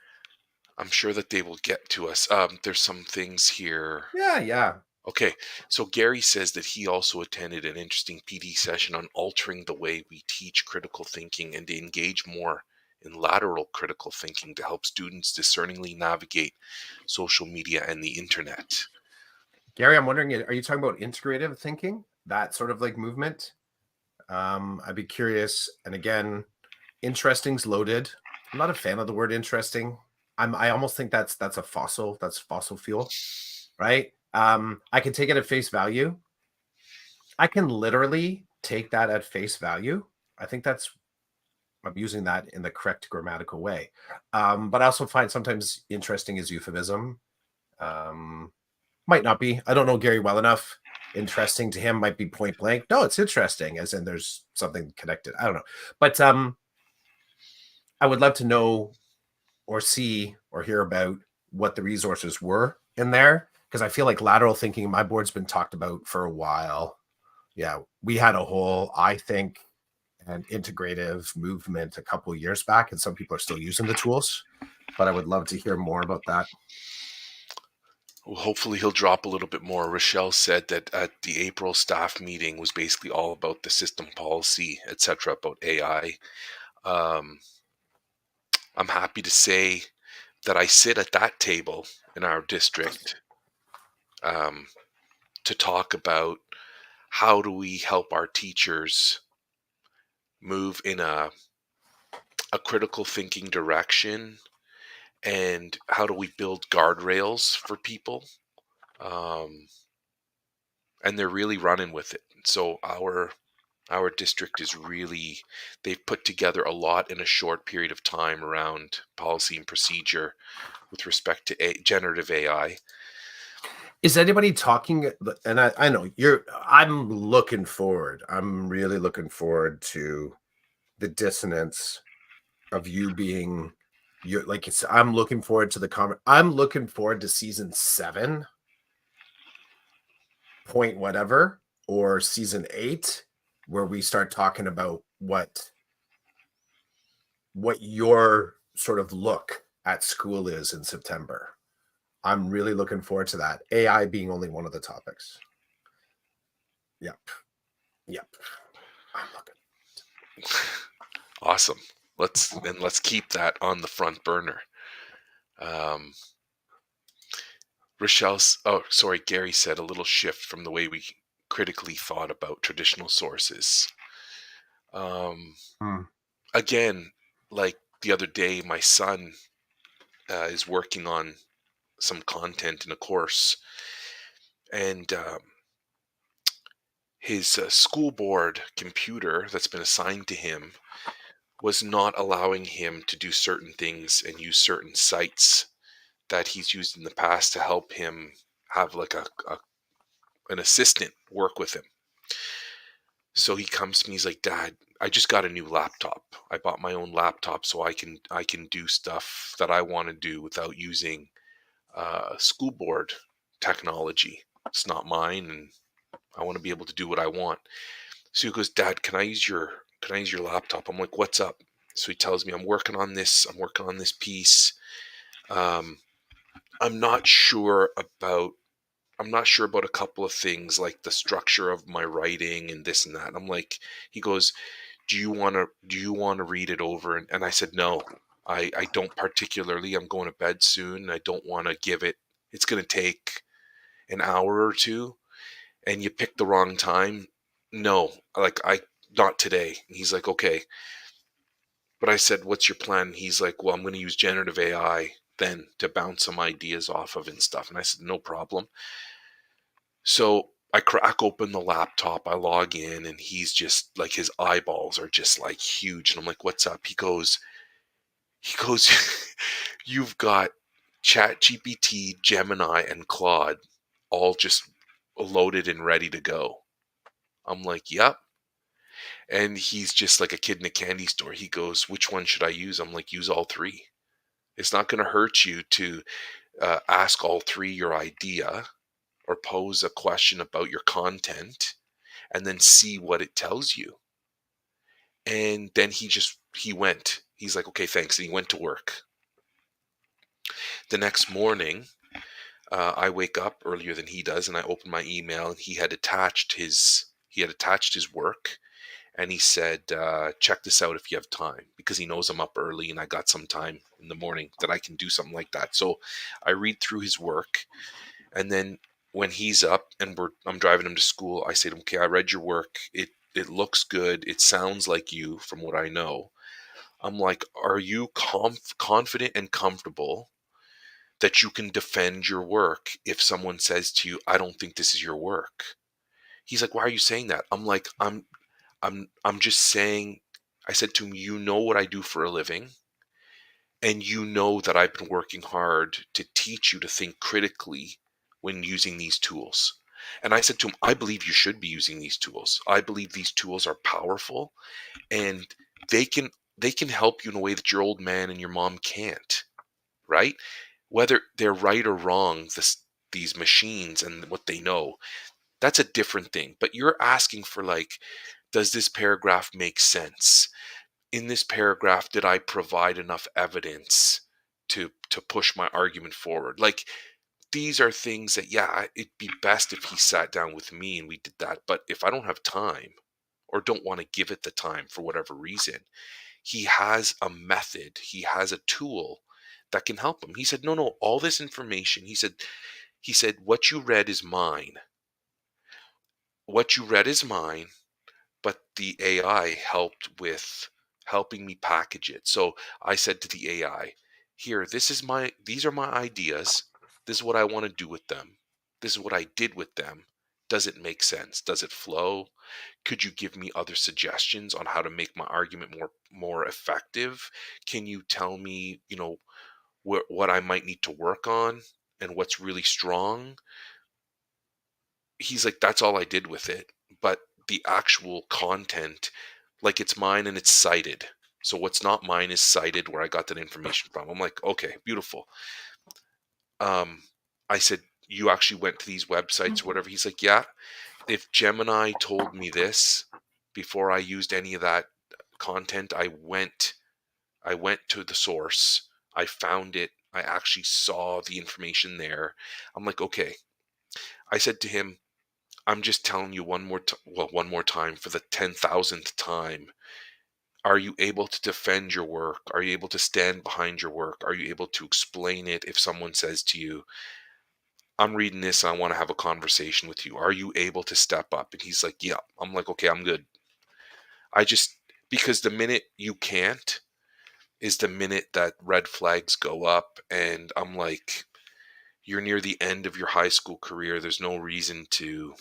I'm sure that they will get to us. There's some things here. Yeah, yeah. Okay, so Gary says that he also attended an interesting PD session on altering the way we teach critical thinking and to engage more in lateral critical thinking to help students discerningly navigate social media and the internet. Gary, I'm wondering, are you talking about integrative thinking? That sort of like movement? I'd be curious. And again, interesting's loaded. I'm not a fan of the word interesting. I almost think that's fossil fuel, right? I can take it at face value. I can literally take that at face value. I think I'm using that in the correct grammatical way. But I also find sometimes interesting is euphemism. Might not be. I don't know Gary well enough. Interesting to him might be point blank. No, it's interesting, as in there's something connected. I don't know. But I would love to know or see or hear about what the resources were in there, because I feel like lateral thinking, my board's been talked about for a while. Yeah, we had a whole, I think, an integrative movement a couple of years back, and some people are still using the tools, but I would love to hear more about that. Well, hopefully he'll drop a little bit more. Rochelle said that at the April staff meeting was basically all about the system policy, etc., about AI. I'm happy to say that I sit at that table in our district um, to talk about how do we help our teachers move in a critical thinking direction, and how do we build guardrails for people. Um, and they're really running with it. So our district is really, they've put together a lot in a short period of time around policy and procedure with respect to generative AI. Is anybody talking? And I know I'm really looking forward to the dissonance of you being, you're like, I'm looking forward to I'm looking forward to season 7 point whatever, or season 8, where we start talking about what your sort of look at school is in September. I'm really looking forward to that. AI being only one of the topics. Yep. Yep. I'm looking. Awesome. Let's keep that on the front burner. Gary said a little shift from the way we critically thought about traditional sources. Again, like the other day, my son is working on some content in a course, and his school board computer that's been assigned to him was not allowing him to do certain things and use certain sites that he's used in the past to help him have like an assistant work with him. So he comes to me, he's like, Dad, I just got a new laptop. I bought my own laptop so I can do stuff that I want to do without using school board technology. It's not mine, and I want to be able to do what I want. So he goes, Dad, can I use your laptop? I'm like, what's up? So he tells me, I'm working on this piece. Um, I'm not sure about a couple of things, like the structure of my writing and this and that. I'm like, he goes, do you want to read it over? And I said, no, I don't particularly. I'm going to bed soon. I don't want to give it. It's going to take an hour or two, and you picked the wrong time. No, not today. And he's like, okay. But I said, what's your plan? He's like, well, I'm going to use generative AI then to bounce some ideas off of and stuff. And I said, no problem. So I crack open the laptop, I log in, and he's just like, his eyeballs are just like huge. And I'm like, what's up? He goes, you've got Chat GPT, Gemini, and Claude all just loaded and ready to go. I'm like, yep. And he's just like a kid in a candy store. He goes, which one should I use? I'm like, use all three. It's not going to hurt you to ask all three your idea or pose a question about your content and then see what it tells you. And then he went. He's like, okay, thanks. And he went to work. The next morning, I wake up earlier than he does, and I open my email, and he had attached his work, and he said, check this out if you have time, because he knows I'm up early and I got some time in the morning that I can do something like that. So I read through his work, and then when he's up and I'm driving him to school, I say to him, okay, I read your work. It looks good. It sounds like you from what I know. I'm like, are you confident and comfortable that you can defend your work if someone says to you, I don't think this is your work? He's like, why are you saying that? I'm like, I'm just saying. I said to him, you know what I do for a living, and you know that I've been working hard to teach you to think critically when using these tools. And I said to him, I believe you should be using these tools. I believe these tools are powerful, and they can they can help you in a way that your old man and your mom can't, right? Whether they're right or wrong, these machines and what they know, that's a different thing. But you're asking for, like, does this paragraph make sense? In this paragraph, did I provide enough evidence to push my argument forward? Like, these are things that, yeah, it'd be best if he sat down with me and we did that. But if I don't have time or don't want to give it the time for whatever reason, he has a method, he has a tool that can help him. He said, no, no, all this information, he said, what you read is mine. What you read is mine, but the AI helped with helping me package it. So I said to the AI, here, these are my ideas. This is what I want to do with them. This is what I did with them. Does it make sense? Does it flow? Could you give me other suggestions on how to make my argument more effective? Can you tell me, what I might need to work on and what's really strong? He's like, that's all I did with it. But the actual content, like, it's mine and it's cited. So what's not mine is cited where I got that information from. I'm like, okay, beautiful. Um, I said, you actually went to these websites or whatever. He's like, yeah, if Gemini told me this before I used any of that content, I went to the source. I found it. I actually saw the information there. I'm like, okay. I said to him, I'm just telling you one more time for the 10,000th time. Are you able to defend your work? Are you able to stand behind your work? Are you able to explain it if someone says to you, I'm reading this and I want to have a conversation with you? Are you able to step up? And he's like, yeah. I'm like, okay, I'm good. Because the minute you can't is the minute that red flags go up. And I'm like, you're near the end of your high school career. There's no reason to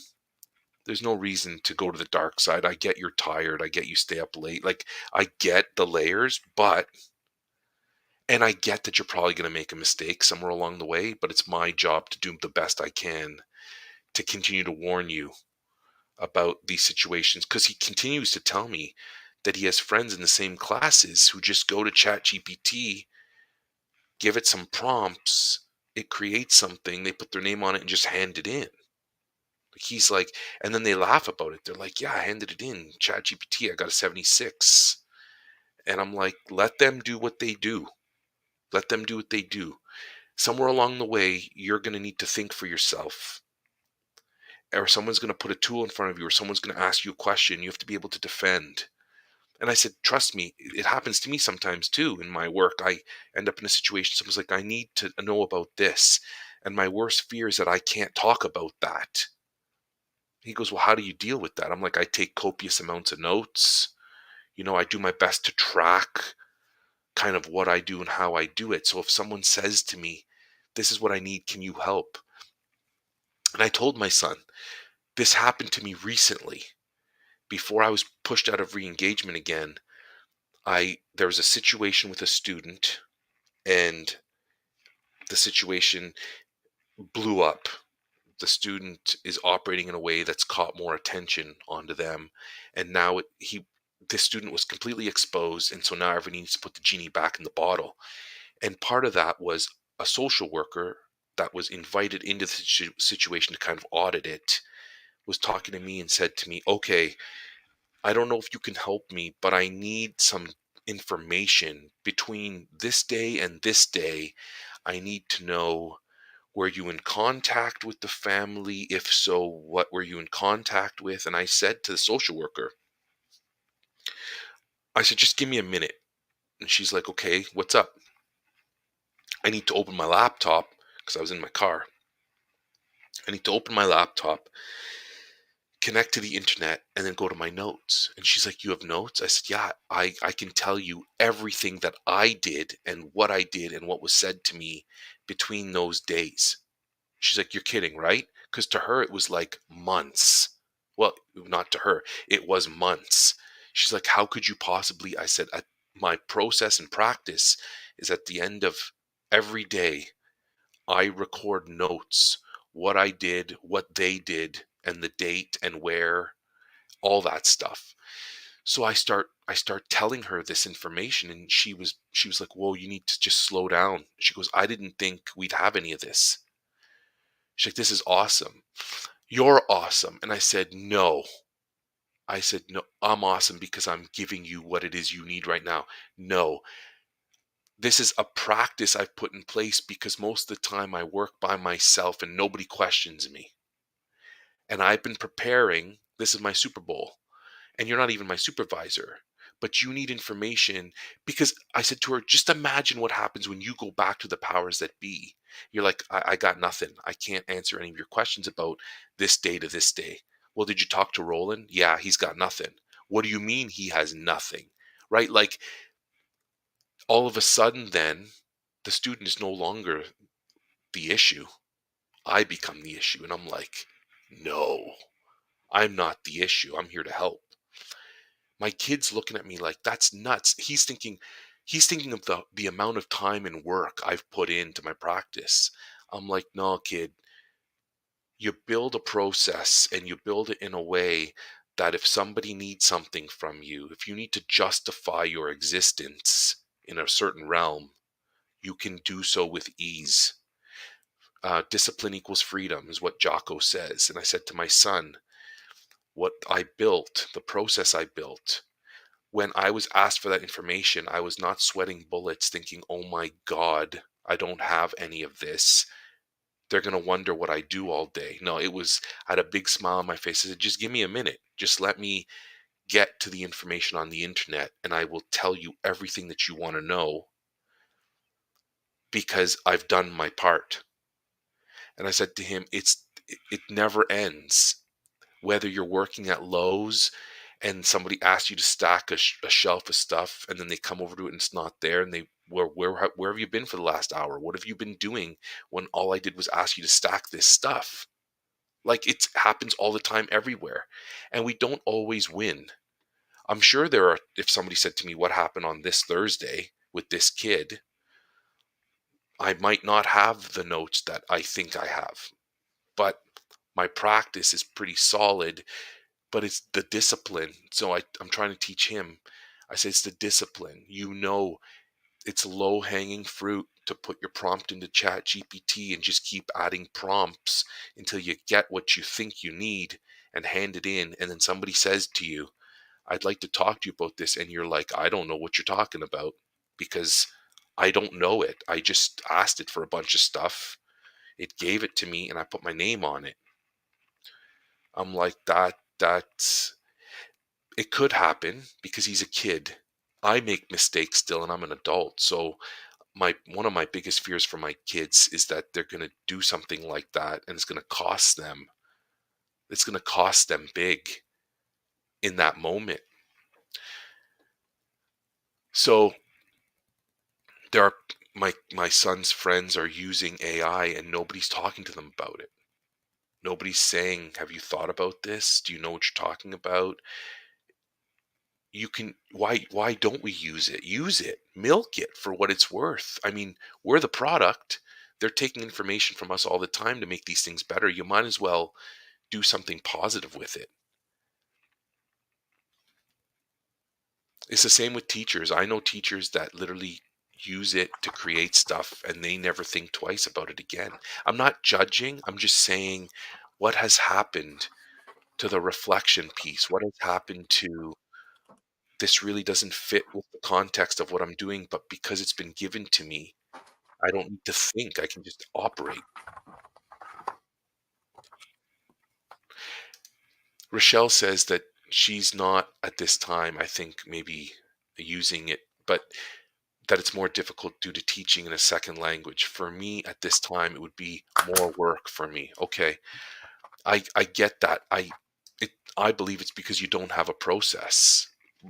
go to the dark side. I get you're tired. I get you stay up late. Like, I get the layers, and I get that you're probably going to make a mistake somewhere along the way, but it's my job to do the best I can to continue to warn you about these situations. Because he continues to tell me that he has friends in the same classes who just go to ChatGPT, give it some prompts, it creates something, they put their name on it and just hand it in. He's like, and then they laugh about it. They're like, yeah, I handed it in. ChatGPT, I got a 76. And I'm like, let them do what they do. Let them do what they do. Somewhere along the way, you're going to need to think for yourself. Or someone's going to put a tool in front of you, or someone's going to ask you a question. You have to be able to defend. And I said, trust me, it happens to me sometimes too in my work. I end up in a situation, someone's like, I need to know about this. And my worst fear is that I can't talk about that. He goes, well, how do you deal with that? I'm like, I take copious amounts of notes. I do my best to track kind of what I do and how I do it. So if someone says to me, this is what I need, can you help? And I told my son, this happened to me recently. Before I was pushed out of re-engagement again, there was a situation with a student, and the situation blew up. The student is operating in a way that's caught more attention onto them, and now this student was completely exposed, and so now everybody needs to put the genie back in the bottle. And part of that was a social worker that was invited into the situation to kind of audit it, was talking to me and said to me, okay, I don't know if you can help me, but I need some information between this day and this day. I need to know, were you in contact with the family? If so, what were you in contact with? And I said to the social worker, I said, just give me a minute. And she's like, okay, what's up? I need to open my laptop because I was in my car. I need to open my laptop, connect to the internet, and then go to my notes. And she's like, you have notes? I said, yeah, I can tell you everything that I did and what was said to me between those days. She's like, you're kidding, right? Because to her, it was like months. Well, not to her, it was months. She's like, how could you possibly? I said, my process and practice is at the end of every day, I record notes, what I did, what they did, and the date and where, all that stuff. So I start telling her this information, and she was like, whoa, you need to just slow down. She goes, I didn't think we'd have any of this. She's like, this is awesome. You're awesome. And I said, no. I said, no, I'm awesome because I'm giving you what it is you need right now. No, this is a practice I've put in place because most of the time I work by myself and nobody questions me. And I've been preparing. This is my Super Bowl. And you're not even my supervisor, but you need information. Because I said to her, just imagine what happens when you go back to the powers that be. You're like, I got nothing. I can't answer any of your questions about this day to this day. Well, did you talk to Roland? Yeah, he's got nothing. What do you mean he has nothing? Right? Like, all of a sudden, then the student is no longer the issue. I become the issue. And I'm like, no, I'm not the issue. I'm here to help. My kid's looking at me like, that's nuts. He's thinking of the amount of time and work I've put into my practice. I'm like, no, kid, you build a process and you build it in a way that if somebody needs something from you, if you need to justify your existence in a certain realm, you can do so with ease. Discipline equals freedom is what Jocko says. And I said to my son, what I built, the process I built, when I was asked for that information, I was not sweating bullets thinking, oh my God, I don't have any of this. They're going to wonder what I do all day. No, I had a big smile on my face. I said, just give me a minute. Just let me get to the information on the internet and I will tell you everything that you want to know because I've done my part. And I said to him, it never ends. Whether you're working at Lowe's and somebody asks you to stack a shelf of stuff and then they come over to it and it's not there and where have you been for the last hour? What have you been doing when all I did was ask you to stack this stuff? Like, it happens all the time everywhere, and we don't always win. I'm sure if somebody said to me, what happened on this Thursday with this kid, I might not have the notes that I think I have, but my practice is pretty solid. But it's the discipline. So I'm trying to teach him. I say it's the discipline. It's low hanging fruit to put your prompt into Chat GPT and just keep adding prompts until you get what you think you need and hand it in. And then somebody says to you, I'd like to talk to you about this. And you're like, I don't know what you're talking about because I don't know it. I just asked it for a bunch of stuff. It gave it to me and I put my name on it. I'm like, that's it could happen because he's a kid. I make mistakes still and I'm an adult. So one of my biggest fears for my kids is that they're going to do something like that and it's going to cost them. It's going to cost them big in that moment. So There are my son's friends are using AI and nobody's talking to them about it. Nobody's saying, "Have you thought about this? Do you know what you're talking about?" You can why don't we use it? Use it. Milk it for what it's worth. I mean, we're the product. They're taking information from us all the time to make these things better. You might as well do something positive with it. It's the same with teachers. I know teachers that literally use it to create stuff and they never think twice about it again. I'm not judging, I'm just saying what has happened to the reflection piece? What has happened to this really doesn't fit with the context of what I'm doing, but because it's been given to me, I don't need to think, I can just operate. Rochelle says that she's not at this time, I think, maybe using it, but that it's more difficult due to teaching in a second language. For me, at this time, it would be more work for me. Okay, I get that. I believe it's because you don't have a process,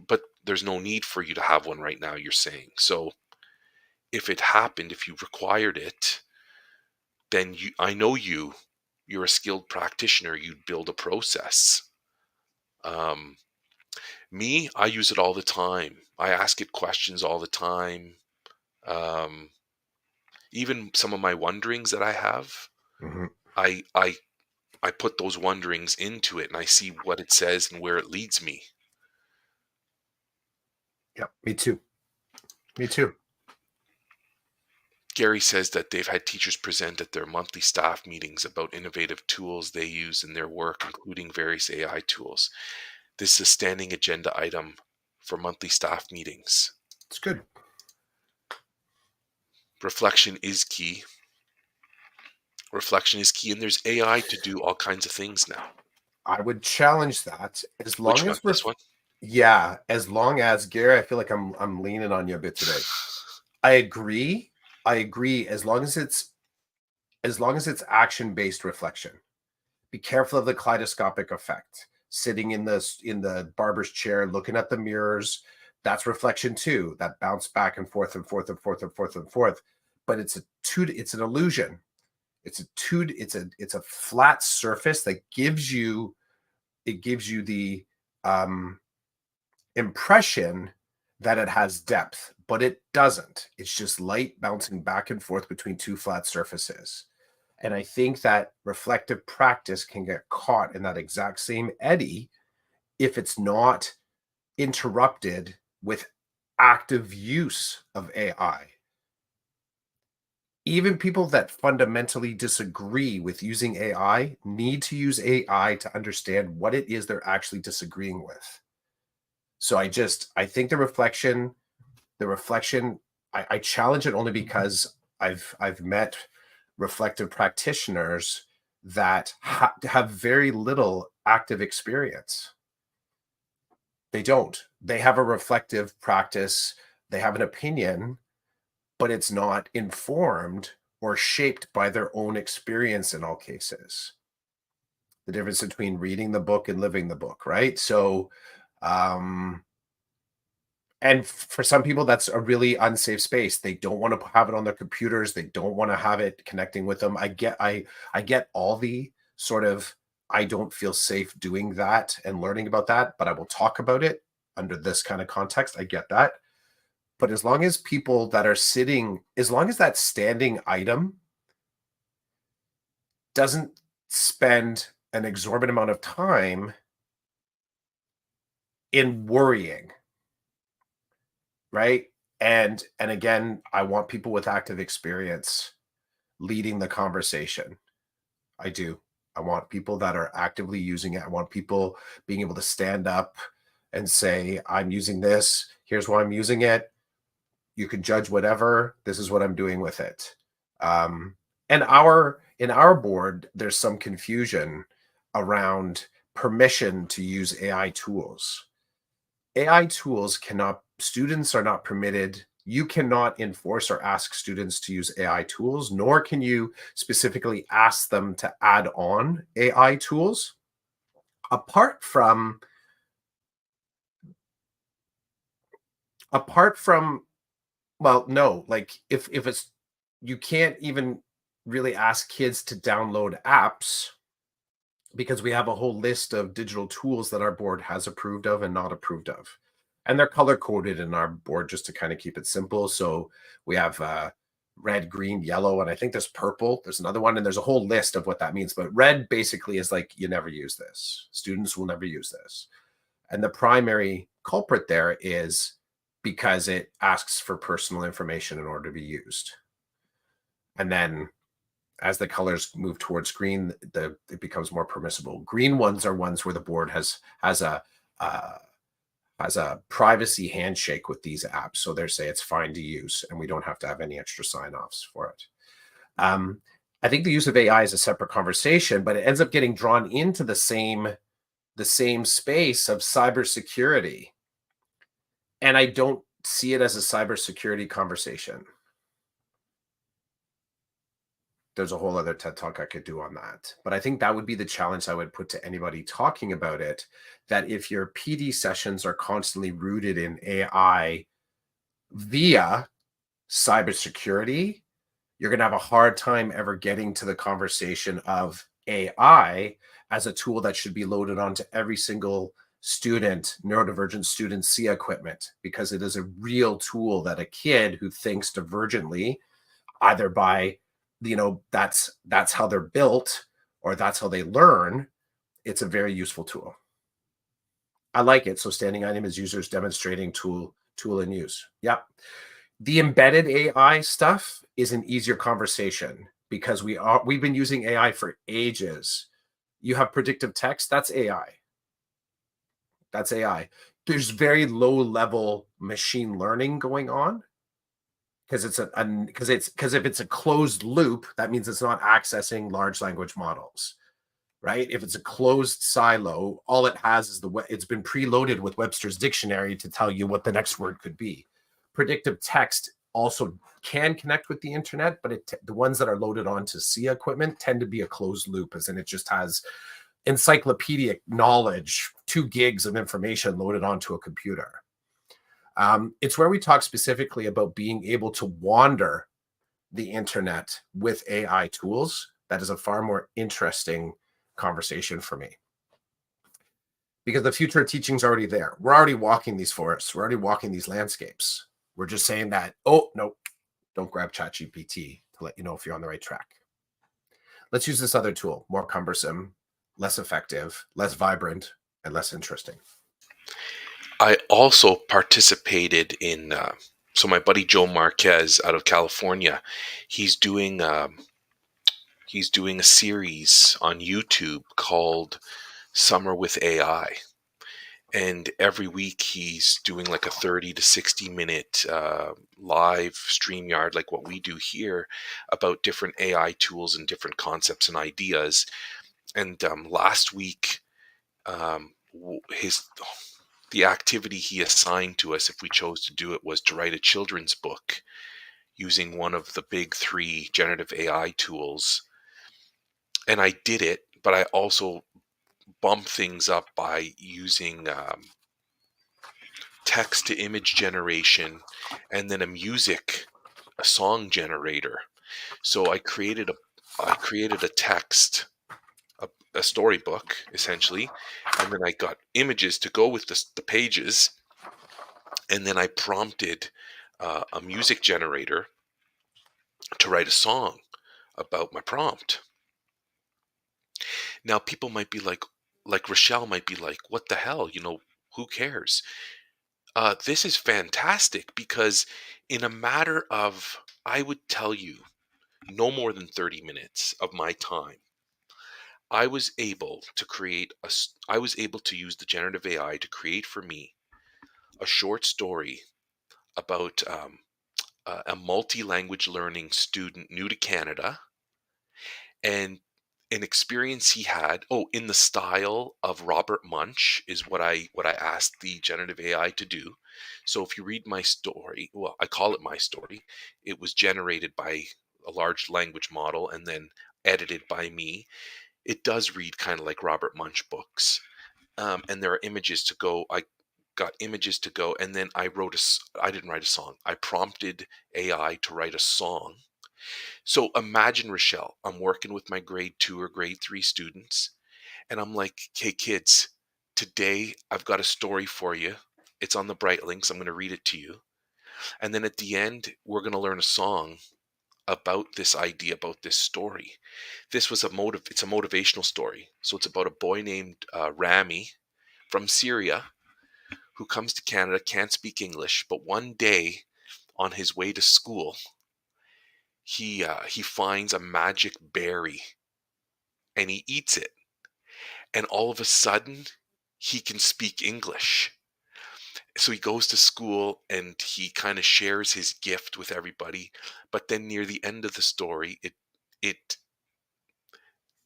but there's no need for you to have one right now. You're saying so. If it happened, if you required it, then I know you're a skilled practitioner. You'd build a process. Um, Me, I use it all the time. I ask it questions all the time. Um, Even some of my wonderings that I have, Mhm. I I I put those wonderings into it and I see what it says and where it leads me. Yep, me too. Me too. Gary says that they've had teachers present at their monthly staff meetings about innovative tools they use in their work, including various AI tools. This is a standing agenda item for monthly staff meetings. It's good. Reflection is key. Reflection is key, and there's AI to do all kinds of things now. I would challenge that as Which long one? as This one? yeah, as long as Gary, I feel like I'm leaning on you a bit today. I agree. I agree as long as it's action-based reflection. Be careful of the kaleidoscopic effect. Sitting in the barber's chair, looking at the mirrors, that's reflection too. That bounce back and forth and forth and forth and forth and forth. But it's an illusion. It's a flat surface that gives you the um impression that it has depth, but it doesn't. It's just light bouncing back and forth between two flat surfaces. And I think that reflective practice can get caught in that exact same eddy if it's not interrupted with active use of AI. Even people that fundamentally disagree with using AI need to use AI to understand what it is they're actually disagreeing with. So I think the reflection, I challenge it only because I've met reflective practitioners that have very little active experience. They don't. They have a reflective practice. They have an opinion, but it's not informed or shaped by their own experience in all cases. The difference between reading the book and living the book, right? So, um, and for some people, that's a really unsafe space. They don't want to have it on their computers. They don't want to have it connecting with them. I get all the sort of I don't feel safe doing that and learning about that, but I will talk about it under this kind of context. I get that. But as long as people that are sitting, as long as that standing item doesn't spend an exorbitant amount of time in worrying, right? And again, I want people with active experience leading the conversation. I do. I want people that are actively using it. I want people being able to stand up and say, I'm using this. Here's why I'm using it. You can judge whatever. This is what I'm doing with it. Um, and in our board, there's some confusion around permission to use AI tools. AI tools cannot, students are not permitted. You cannot enforce or ask students to use AI tools, nor can you specifically ask them to add on AI tools. Apart from apart from Well, no, like if it's you can't even really ask kids to download apps because we have a whole list of digital tools that our board has approved of and not approved of. And they're color coded in our board just to kind of keep it simple. So we have red, green, yellow, and I think there's purple. There's another one, and there's a whole list of what that means. But red basically is like you never use this. Students will never use this. And the primary culprit there is because it asks for personal information in order to be used. And then as the colors move towards green, it becomes more permissible. Green ones are ones where the board uh, has a privacy handshake with these apps, so they say it's fine to use, and we don't have to have any extra sign-offs for it. Um, I think the use of AI is a separate conversation, but it ends up getting drawn into the same space of cybersecurity, and I don't see it as a cybersecurity conversation. There's a whole other TED talk I could do on that. But I think that would be the challenge I would put to anybody talking about it, that if your PD sessions are constantly rooted in AI via cybersecurity, you're going to have a hard time ever getting to the conversation of AI as a tool that should be loaded onto every single student, neurodivergent student SIA equipment, because it is a real tool that a kid who thinks divergently, either by that's how they're built or that's how they learn, it's a very useful tool. I like it. So standing item is users demonstrating tool and use. Yep. The embedded AI stuff is an easier conversation because we've been using AI for ages. You have predictive text, that's AI. That's AI. There's very low level machine learning going on because if it's a closed loop, that means it's not accessing large language models, right? If it's a closed silo, all it has is it's been preloaded with Webster's dictionary to tell you what the next word could be. Predictive text also can connect with the internet, but the ones that are loaded onto SIA equipment tend to be a closed loop, as in it just has encyclopedic knowledge, 2 gigs of information loaded onto a computer. It's where we talk specifically about being able to wander the internet with AI tools. That is a far more interesting conversation for me, because the future of teaching is already there. We're already walking these forests. We're already walking these landscapes. We're just saying that, oh, no, don't grab ChatGPT to let you know if you're on the right track. Let's use this other tool, more cumbersome, less effective, less vibrant, and less interesting. I also participated in, so my buddy Joe Marquez out of California, he's doing he's doing a series on YouTube called Summer with AI. And every week he's doing like a 30 to 60 minute live StreamYard, like what we do here, about different AI tools and different concepts and ideas. And last week, his the activity he assigned to us, if we chose to do it, was to write a children's book using one of the big 3 generative AI tools. And I did it, but I also bumped things up by using text to image generation and then a song generator. So I created a text, a storybook essentially, and then I got images to go with the pages, and then I prompted a music generator to write a song about my prompt. Now people might be like Rochelle might be like, what the hell? Who cares? This is fantastic because in a matter of, I would tell you, no more than 30 minutes of my time, I was able to use the generative AI to create for me a short story about a multi-language learning student new to Canada, and an experience he had, in the style of Robert Munch, is what I asked the generative AI to do. So if you read my story, well, I call it my story, it was generated by a large language model and then edited by me. It does read kind of like Robert Munch books. And there are images to go. I got images to go, and then I didn't write a song. I prompted AI to write a song. So imagine, Rochelle, I'm working with my grade 2 or grade 3 students, and I'm like, "Hey kids, today I've got a story for you. It's on the Bright Links. I'm going to read it to you. And then at the end, we're going to learn a song about this idea, about this story." This was it's a motivational story. So it's about a boy named Rami from Syria who comes to Canada, can't speak English, but one day on his way to school, he finds a magic berry and he eats it, and all of a sudden he can speak English. So he goes to school and he kind of shares his gift with everybody, but then near the end of the story, it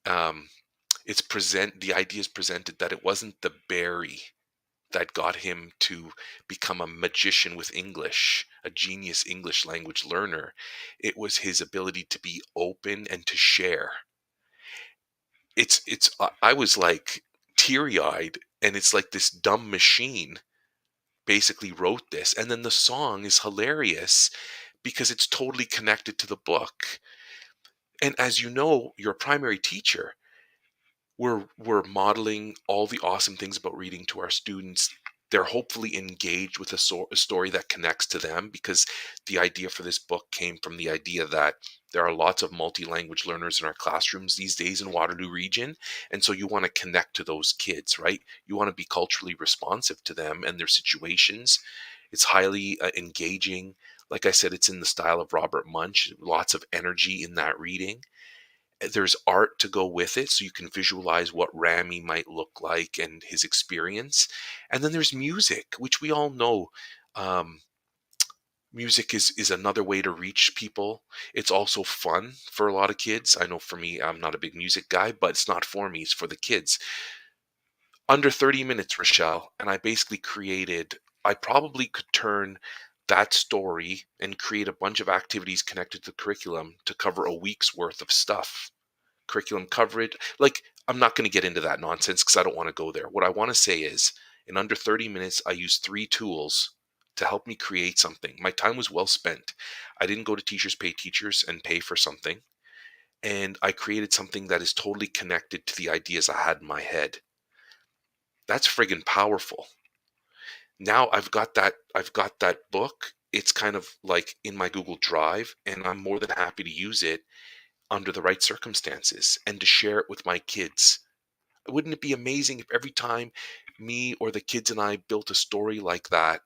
um it's present the idea is presented that it wasn't the berry that got him to become a magician with English, a genius English language learner. It was his ability to be open and to share. I was like teary-eyed, and it's like this dumb machine basically wrote this, and then the song is hilarious because it's totally connected to the book. And as you know, your primary teacher, we're modeling all the awesome things about reading to our students. They're hopefully engaged with a story that connects to them, because the idea for this book came from the idea that there are lots of multi-language learners in our classrooms these days in Waterloo region, and so you want to connect to those kids, right? You want to be culturally responsive to them and their situations. It's highly engaging. Like I said, it's in the style of Robert Munch. Lots of energy in that reading. There's art to go with it, so you can visualize what Rami might look like and his experience. And then there's music, which we all know. Um, Music is another way to reach people. It's also fun for a lot of kids. I know for me, I'm not a big music guy, but it's not for me, it's for the kids. Under 30 minutes, Rochelle, and I probably could turn that story and create a bunch of activities connected to the curriculum to cover a week's worth of stuff. Curriculum coverage. Like, I'm not going to get into that nonsense because I don't want to go there. What I want to say is, in under 30 minutes, I used 3 tools to help me create something. My time was well spent. I didn't go to Teachers Pay Teachers and pay for something. And I created something that is totally connected to the ideas I had in my head. That's friggin' powerful. Now I've got that book. It's kind of like in my Google Drive, and I'm more than happy to use it under the right circumstances and to share it with my kids. Wouldn't it be amazing if every time me or the kids and I built a story like that,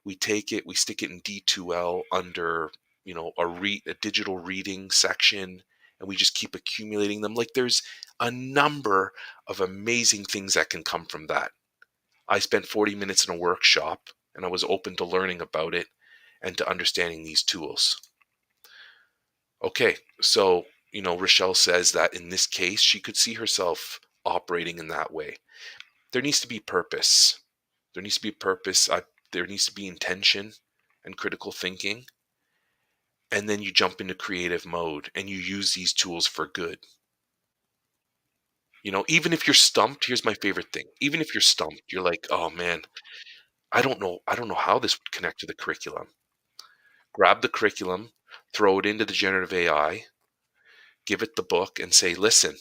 we take it, we stick it in D2L under, a digital reading section, and we just keep accumulating them. Like, there's a number of amazing things that can come from that. I spent 40 minutes in a workshop, and I was open to learning about it and to understanding these tools. Okay, so, Rochelle says that in this case, she could see herself operating in that way. There needs to be purpose. There needs to be purpose. There needs to be intention and critical thinking. And then you jump into creative mode and you use these tools for good. Even if you're stumped, here's my favorite thing. Even if you're stumped, you're like, oh man, I don't know how this would connect to the curriculum. Grab the curriculum, throw it into the generative AI, give it the book and say, listen,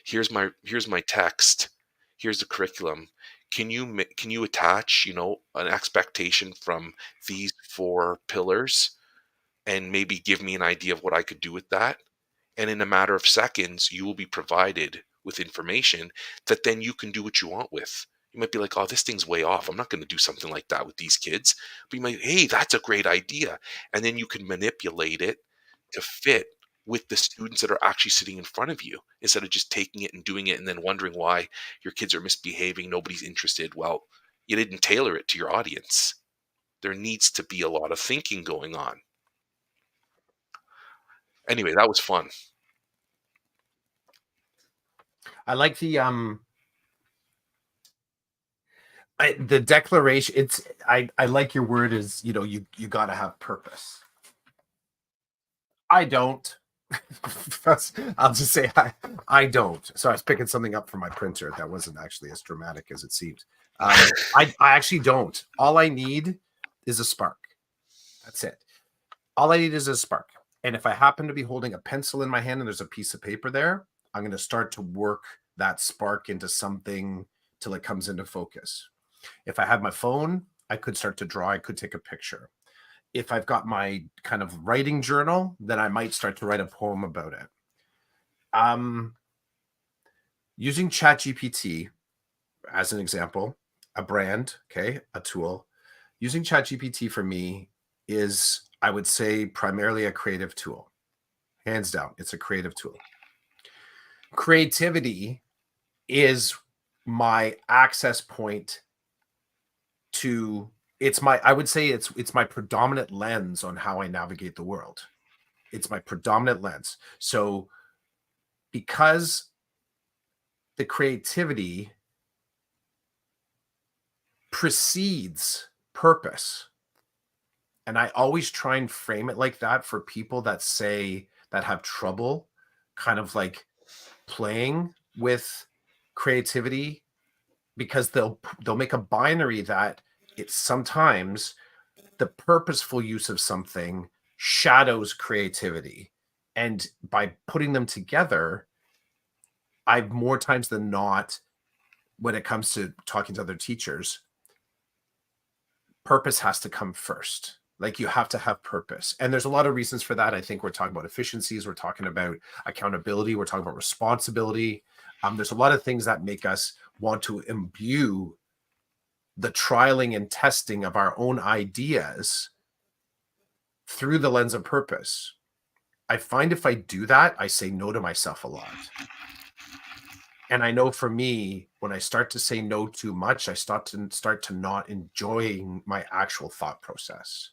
here's my text, here's the curriculum. Can you attach, an expectation from these 4 pillars, and maybe give me an idea of what I could do with that? And in a matter of seconds, you will be provided with information that then you can do what you want with. You might be like, oh, this thing's way off. I'm not going to do something like that with these kids. But you might, hey, that's a great idea. And then you can manipulate it to fit with the students that are actually sitting in front of you, instead of just taking it and doing it and then wondering why your kids are misbehaving, nobody's interested. Well, you didn't tailor it to your audience. There needs to be a lot of thinking going on. Anyway, that was fun. I like the declaration. I like your word is, you got to have purpose. I don't. I'll just say I don't. So I was picking something up from my printer that wasn't actually as dramatic as it seems. I actually don't. All I need is a spark. That's it. All I need is a spark. And if I happen to be holding a pencil in my hand and there's a piece of paper there, I'm going to start to work that spark into something till it comes into focus. If I have my phone, I could start to draw. I could take a picture. If I've got my kind of writing journal, then I might start to write a poem about it. Using ChatGPT as an example, a brand, okay, a tool. Using ChatGPT for me is, I would say, primarily a creative tool. Hands down, it's a creative tool. Creativity is my access point to I would say it's my predominant lens on how I navigate the world. It's my predominant lens. So because the creativity precedes purpose, and I always try and frame it like that for people that have trouble kind of like playing with creativity, because they'll make a binary that it's sometimes the purposeful use of something shadows creativity. And by putting them together, I've more times than not, when it comes to talking to other teachers, purpose has to come first. Like, you have to have purpose. And there's a lot of reasons for that. I think we're talking about efficiencies. We're talking about accountability. We're talking about responsibility. There's a lot of things that make us want to imbue the trialing and testing of our own ideas through the lens of purpose. I find if I do that, I say no to myself a lot. And I know for me, when I start to say no too much, I start to not enjoying my actual thought process.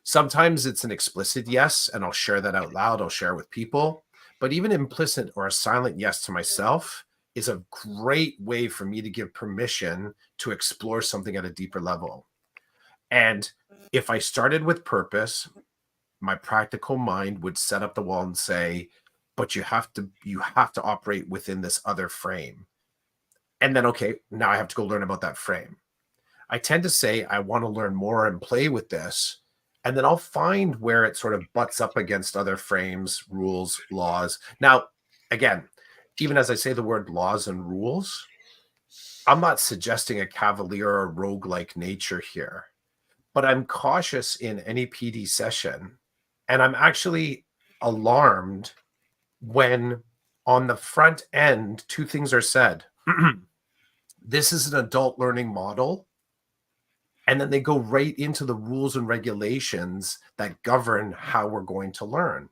Sometimes it's an explicit yes, and I'll share that out loud. I'll share it with people. But even implicit or a silent yes to myself is a great way for me to give permission to explore something at a deeper level. And if I started with purpose, my practical mind would set up the wall and say, but you have to operate within this other frame. And then, okay, now I have to go learn about that frame. I tend to say I want to learn more and play with this, and then I'll find where it sort of butts up against other frames, rules, laws. Now, again, even as I say the word laws and rules, I'm not suggesting a cavalier or rogue-like nature here, but I'm cautious in any PD session, and I'm actually alarmed when on the front end, two things are said. This is an adult learning model. And then they go right into the rules and regulations that govern how we're going to learn.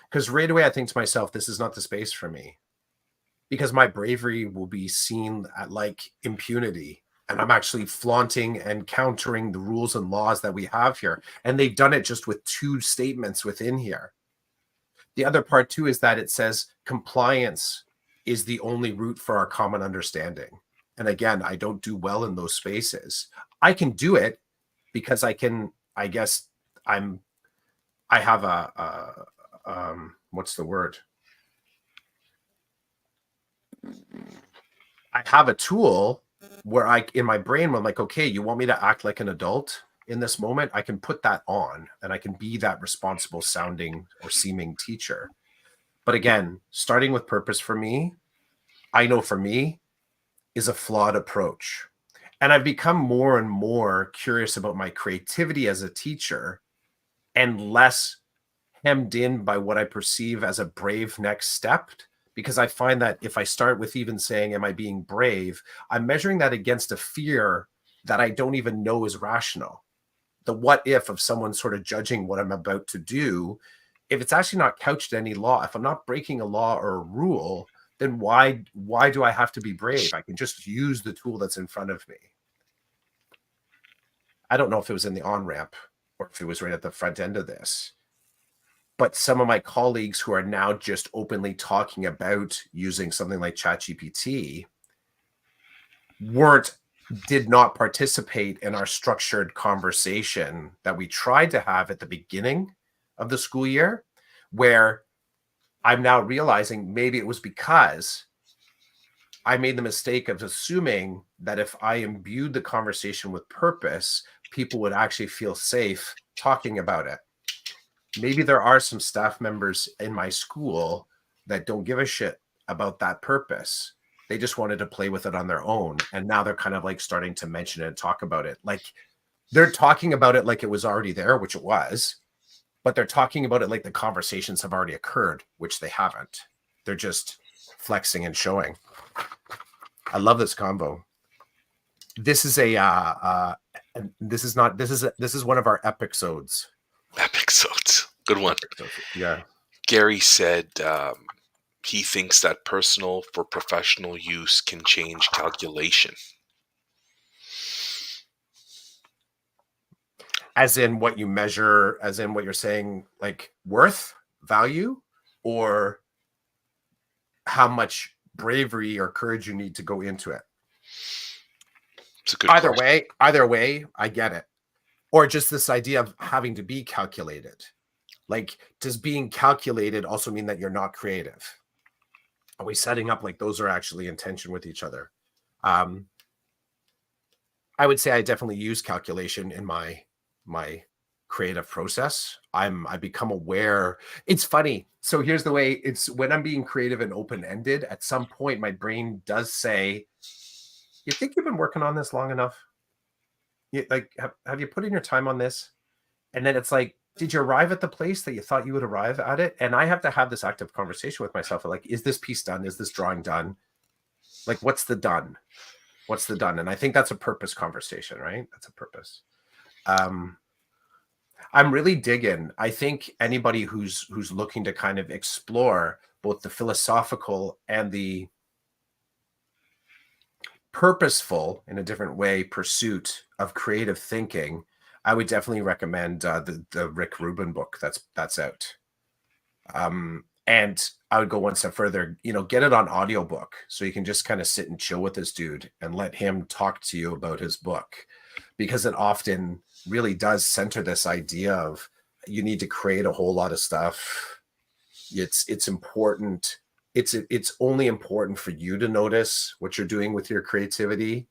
Because right away, I think to myself, this is not the space for me. Because my bravery will be seen at like impunity. And I'm actually flaunting and countering the rules and laws that we have here. And they've done it just with two statements within here. The other part too is that it says compliance is the only route for our common understanding. And again, I don't do well in those spaces. I can do it because I guess I have what's the word? I have a tool where in my brain, I'm like, okay, you want me to act like an adult in this moment? I can put that on and I can be that responsible sounding or seeming teacher. But again, starting with purpose for me, I know for me, is a flawed approach. And I've become more and more curious about my creativity as a teacher and less hemmed in by what I perceive as a brave next step. Because I find that if I start with even saying, am I being brave? I'm measuring that against a fear that I don't even know is rational. The what if of someone sort of judging what I'm about to do, if it's actually not couched in any law, if I'm not breaking a law or a rule, then why do I have to be brave? I can just use the tool that's in front of me. I don't know if it was in the on-ramp or if it was right at the front end of this. But some of my colleagues who are now just openly talking about using something like ChatGPT did not participate in our structured conversation that we tried to have at the beginning of the school year, where I'm now realizing maybe it was because I made the mistake of assuming that if I imbued the conversation with purpose, people would actually feel safe talking about it. Maybe there are some staff members in my school that don't give a shit about that purpose. They just wanted to play with it on their own. And now they're kind of like starting to mention it and talk about it. Like they're talking about it like it was already there, which it was, but they're talking about it like the conversations have already occurred, which they haven't. They're just flexing and showing. I love this combo. This is this is one of our episodes. Episodes. Good one. Yeah. Gary said he thinks that personal for professional use can change calculation. As in what you measure, as in what you're saying, like worth, value, or how much bravery or courage you need to go into it. It's a good Either question. way, I get it. Or just this idea of having to be calculated. Like, does being calculated also mean that you're not creative? Are we setting up like those are actually in tension with each other? I would say I definitely use calculation in my creative process. I become aware. It's funny. So here's the way it's when I'm being creative and open-ended, at some point my brain does say, you think you've been working on this long enough? Like, have you put in your time on this? And then it's like, did you arrive at the place that you thought you would arrive at it? And I have to have this active conversation with myself. Like, is this piece done? Is this drawing done? Like, what's the done? What's the done? And I think that's a purpose conversation, right? That's a purpose. I'm really digging. I think anybody who's looking to kind of explore both the philosophical and the purposeful in a different way pursuit of creative thinking, I would definitely recommend the Rick Rubin book that's out. And I would go one step further, get it on audiobook so you can just kind of sit and chill with this dude and let him talk to you about his book, because it often really does center this idea of you need to create a whole lot of stuff. It's important. It's only important for you to notice what you're doing with your creativity.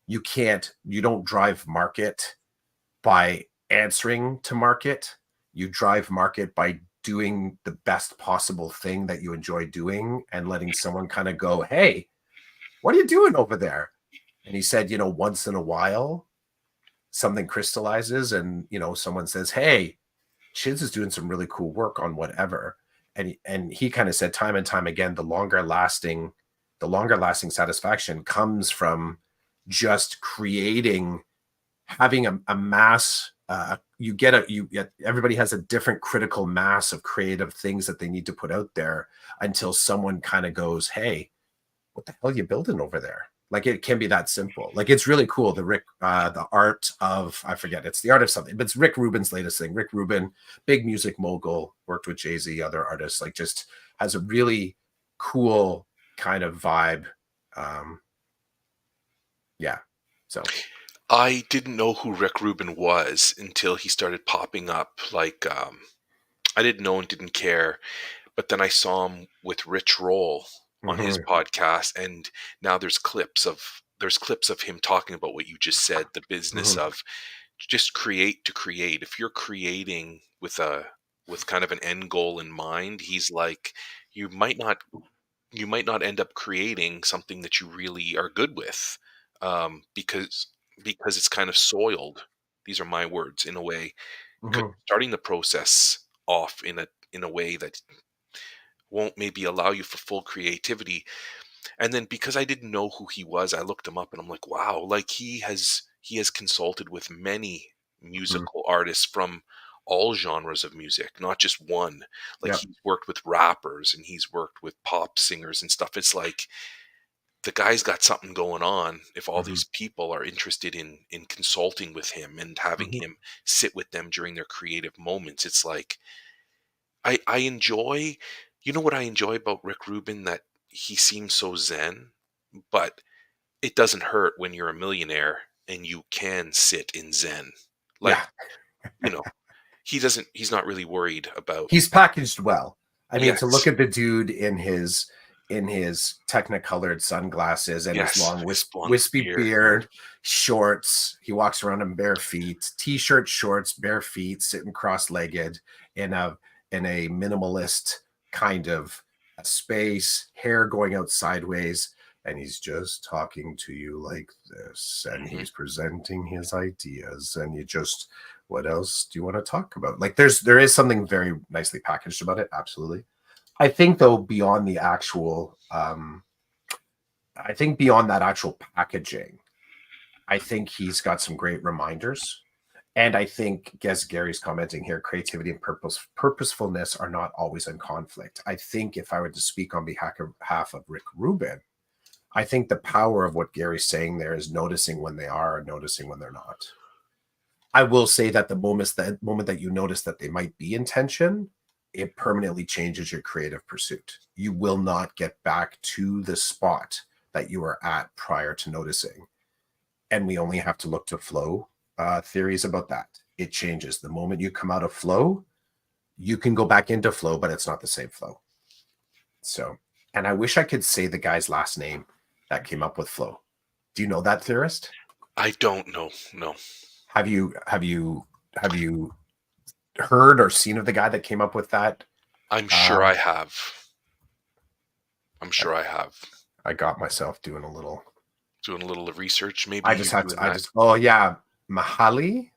You don't drive market by answering to market. You drive market by doing the best possible thing that you enjoy doing and letting someone kind of go, hey, what are you doing over there? And he said, once in a while, something crystallizes and, someone says, hey, Chiz is doing some really cool work on whatever. And he kind of said time and time again, the longer lasting satisfaction comes from just creating, having a mass. Everybody has a different critical mass of creative things that they need to put out there until someone kind of goes, hey, what the hell are you building over there? Like, it can be that simple. Like, it's really cool. The art of, I forget, it's the art of something, but it's Rick Rubin's latest thing. Rick Rubin, big music mogul, worked with Jay-Z, other artists, like just has a really cool kind of vibe. Yeah. So I didn't know who Rick Rubin was until he started popping up. Like, I didn't know and didn't care. But then I saw him with Rich Roll on his podcast, and now there's clips of him talking about what you just said, the business of just create to create. If you're creating with kind of an end goal in mind, he's like, you might not end up creating something that you really are good with, because it's kind of soiled. These are my words, in a way. Starting the process off in a way that won't maybe allow you for full creativity. And then because I didn't know who he was, I looked him up and I'm like, wow, like he has consulted with many musical artists from all genres of music, not just one. Like, yeah. he's worked with rappers and he's worked with pop singers and stuff. It's like the guy's got something going on if all these people are interested in consulting with him and having him sit with them during their creative moments. It's like I enjoy, what I enjoy about Rick Rubin, that he seems so zen, but it doesn't hurt when you're a millionaire and you can sit in zen. Like, Yeah. you know, he's not really worried about. He's packaged well. I mean, to look Yes. at the dude in his in his technicolored sunglasses and his Yes, long his blonde wispy beard. beard, shorts. He walks around in bare feet, t-shirt, shorts, bare feet, sitting cross-legged in a minimalist kind of a space, hair going out sideways, and he's just talking to you like this, and Mhm. he's presenting his ideas, and you just, what else do you want to talk about? Like there is something very nicely packaged about it, absolutely. I think though beyond the actual I think beyond that actual packaging, I think he's got some great reminders. And I think, as Gary's commenting here, creativity and purposefulness are not always in conflict. I think if I were to speak on behalf of Rick Rubin, I think the power of what Gary's saying there is noticing when they are and noticing when they're not. I will say that the moment that you notice that they might be in tension, it permanently changes your creative pursuit. You will not get back to the spot that you were at prior to noticing. And we only have to look to flow theories about that. It changes. The moment you come out of flow, you can go back into flow, but it's not the same flow. So, and I wish I could say the guy's last name that came up with flow. Do you know that theorist? I don't know. No, Have you heard or seen of the guy that came up with that? I'm sure Uh, I have. I'm sure I have. I got myself doing a little. Doing a little research. Maybe I just you have doing to. I that. just. Oh yeah, Mahali.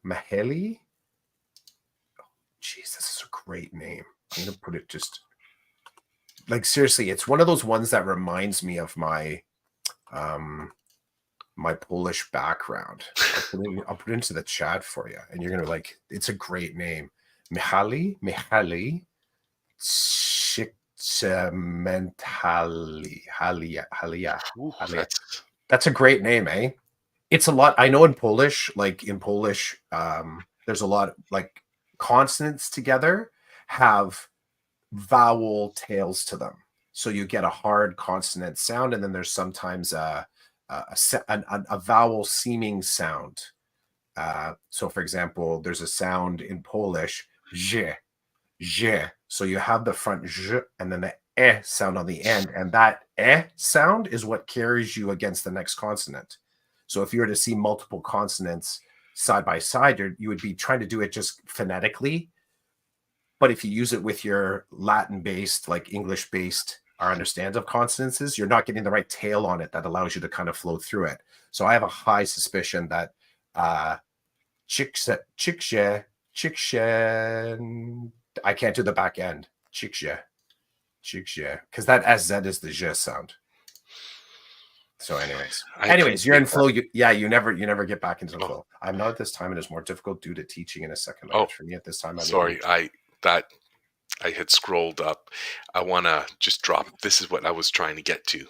Jeez, this is a great name. I'm gonna put it just like seriously. It's one of those ones that reminds me of um my Polish background. I'll put it into the chat for you, and you're gonna like. It's a great name, Mihaly Csikszentmihalyi Halia. Ooh, Halia. that's That's a great name, eh? It's a lot. I know in Polish, like in Polish, there's a lot like consonants together have vowel tails to them. So you get a hard consonant sound, and then there's sometimes a vowel seeming sound. So, for example, there's a sound in Polish, j, j. So you have the front j and then the sound on the end, and that sound is what carries you against the next consonant. So if you were to see multiple consonants side by side, you would be trying to do it just phonetically. But if you use it with your Latin-based, like English-based, our understand of consonances, you're not getting the right tail on it that allows you to kind of flow through it. So I have a high suspicion that chikshe, chikshe, I can't do the back end. Chikshe, because that SZ is the j sound. So, I you're appreciate in that. flow. You never get back into the Oh, flow. I'm not at this time. It is more difficult due to teaching in a second oh, language. For me, at this time, I'm able sorry. to. That I had scrolled up. I want to just drop. This is what I was trying to get to.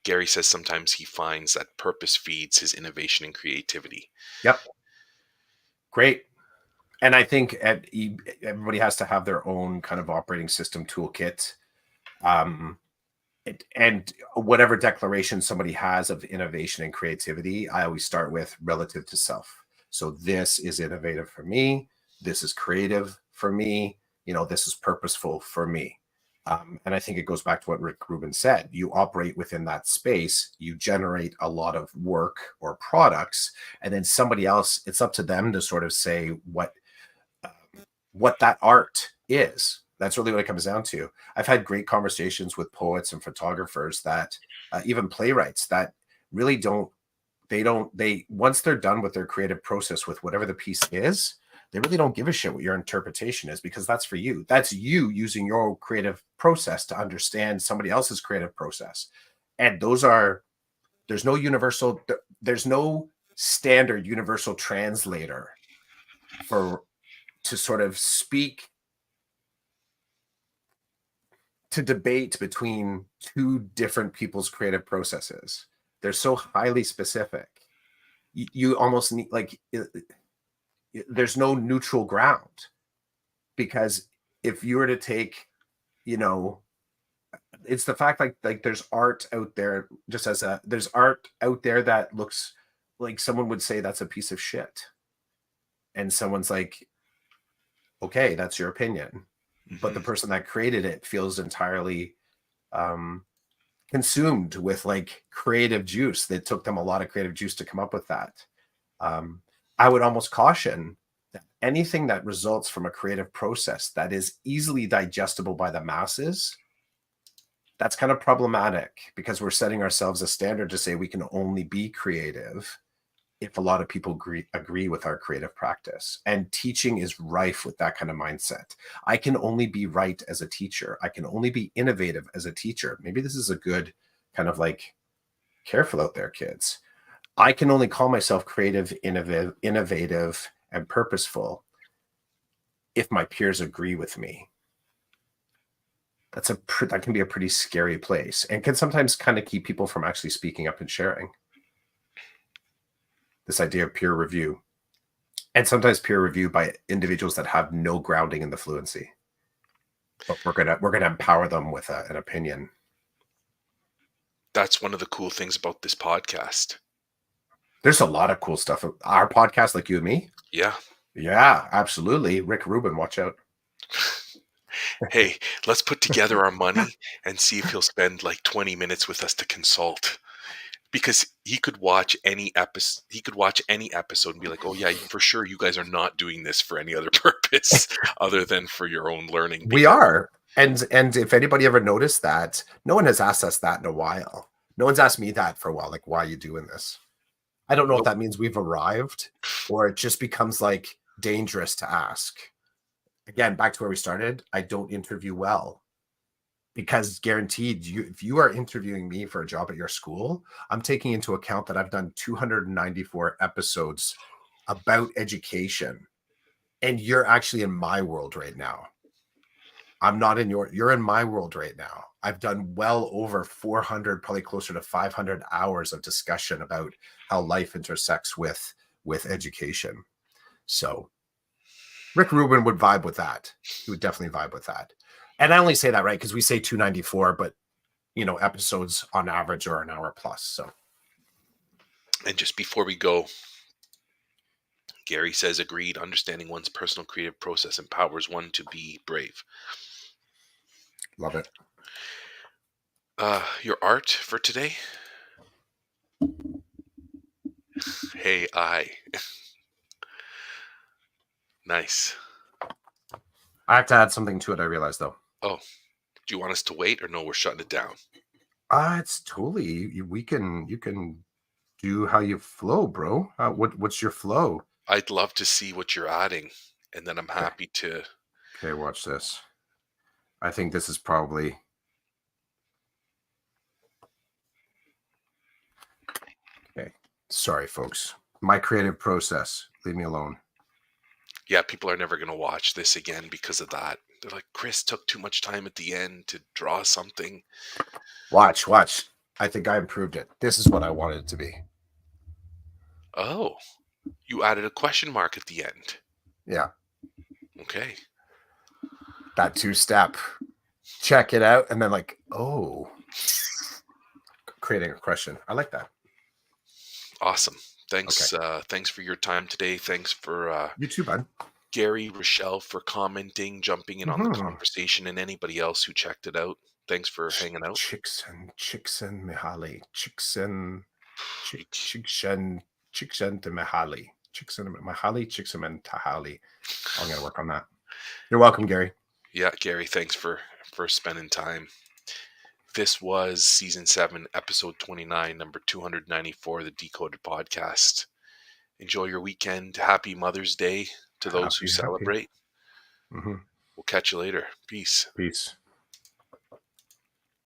Gary says sometimes he finds that purpose feeds his innovation and creativity. Yep, great. And I think everybody has to have their own kind of operating system toolkit. Um, and whatever declaration somebody has of innovation and creativity, I always start with relative to self. So this is innovative for me. This is creative for me. This is purposeful for me. And I think it goes back to what Rick Rubin said. You operate within that space, you generate a lot of work or products, and then somebody else, it's up to them to sort of say what that art is. That's really what it comes down to. I've had great conversations with poets and photographers that even playwrights that really they once they're done with their creative process with whatever the piece is, they really don't give a shit what your interpretation is, because that's for you. That's you using your creative process to understand somebody else's creative process. And there's no universal, there's no standard universal translator for to sort of speak to debate between two different people's creative processes. They're so highly specific. You almost need there's no neutral ground, because if you were to take, you know, it's the fact like there's art out there, just as there's art out there that looks like someone would say that's a piece of shit, and someone's like, okay, that's your opinion, but Hmm. the person that created it feels entirely um consumed with like creative juice. That took them a lot of creative juice to come up with that. Um, I would almost caution that anything that results from a creative process that is easily digestible by the masses, that's kind of problematic because we're setting ourselves a standard to say we can only be creative if a lot of people agree with our creative practice. And teaching is rife with that kind of mindset. I can only be right as a teacher. I can only be innovative as a teacher. Maybe this is a good kind of like, careful out there, kids. I can only call myself creative, innovative, and purposeful if my peers agree with me. That can be a pretty scary place and can sometimes kind of keep people from actually speaking up and sharing. This idea of peer review, and sometimes peer review by individuals that have no grounding in the fluency. But we're gonna empower them with an opinion. That's one of the cool things about this podcast. There's a lot of cool stuff. Our podcast, like you and me. Yeah. Yeah, absolutely. Rick Rubin, watch out. Hey, let's put together our money and see if he'll spend like 20 minutes with us to consult. Because he could watch any episode and be like, "Oh yeah, for sure you guys are not doing this for any other purpose other than for your own learning." We Because are. And if anybody ever noticed that, no one has asked us that in a while. No one's asked me that for a while. Like, why are you doing this? I don't know if nope. that means we've arrived or it just becomes like dangerous to ask. Again, back to where we started. I don't interview well because guaranteed if you are interviewing me for a job at your school, I'm taking into account that I've done 294 episodes about education and you're actually in my world right now. I'm not in you're in my world right now. I've done well over 400, probably closer to 500 hours of discussion about how life intersects with education. So Rick Rubin would vibe with that. He would definitely vibe with that. And I only say that, right, because we say 294, but episodes on average are an hour plus. So And just before we go, Gary says, agreed, understanding one's personal creative process empowers one to be brave. love it. Your art for today? Hey, nice. I have to add something to it, I realize though. Oh, do you want us to wait or no, we're shutting it down? It's totally you can do how you flow, bro. What's your flow? I'd love to see what you're adding, and then I'm Okay. happy to. Okay, watch this. I think this is probably okay. Sorry, folks. My creative process. Leave me alone. Yeah, people are never going to watch this again because of that. They're like, Chris took too much time at the end to draw something. Watch. I think I improved it. This is what I wanted it to be. Oh, you added a question mark at the end. Yeah. Okay. That two-step. Check it out. And then like, oh. Creating a question. I like that. Awesome. Thanks. Okay. Thanks for your time today. Thanks for you too, bud. Gary, Rochelle for commenting, jumping in on the conversation, and anybody else who checked it out. Thanks for hanging out. Chickson Mihaly. Chickson to Mihaly. Chickson Tahali. I'm going to work on that. You're welcome, Gary. Yeah, Gary, thanks for spending time. This was season 7, episode 29, number 294, the Decoded Podcast. Enjoy your weekend. Happy Mother's Day to those who celebrate. Mm-hmm. We'll catch you later. Peace. Peace.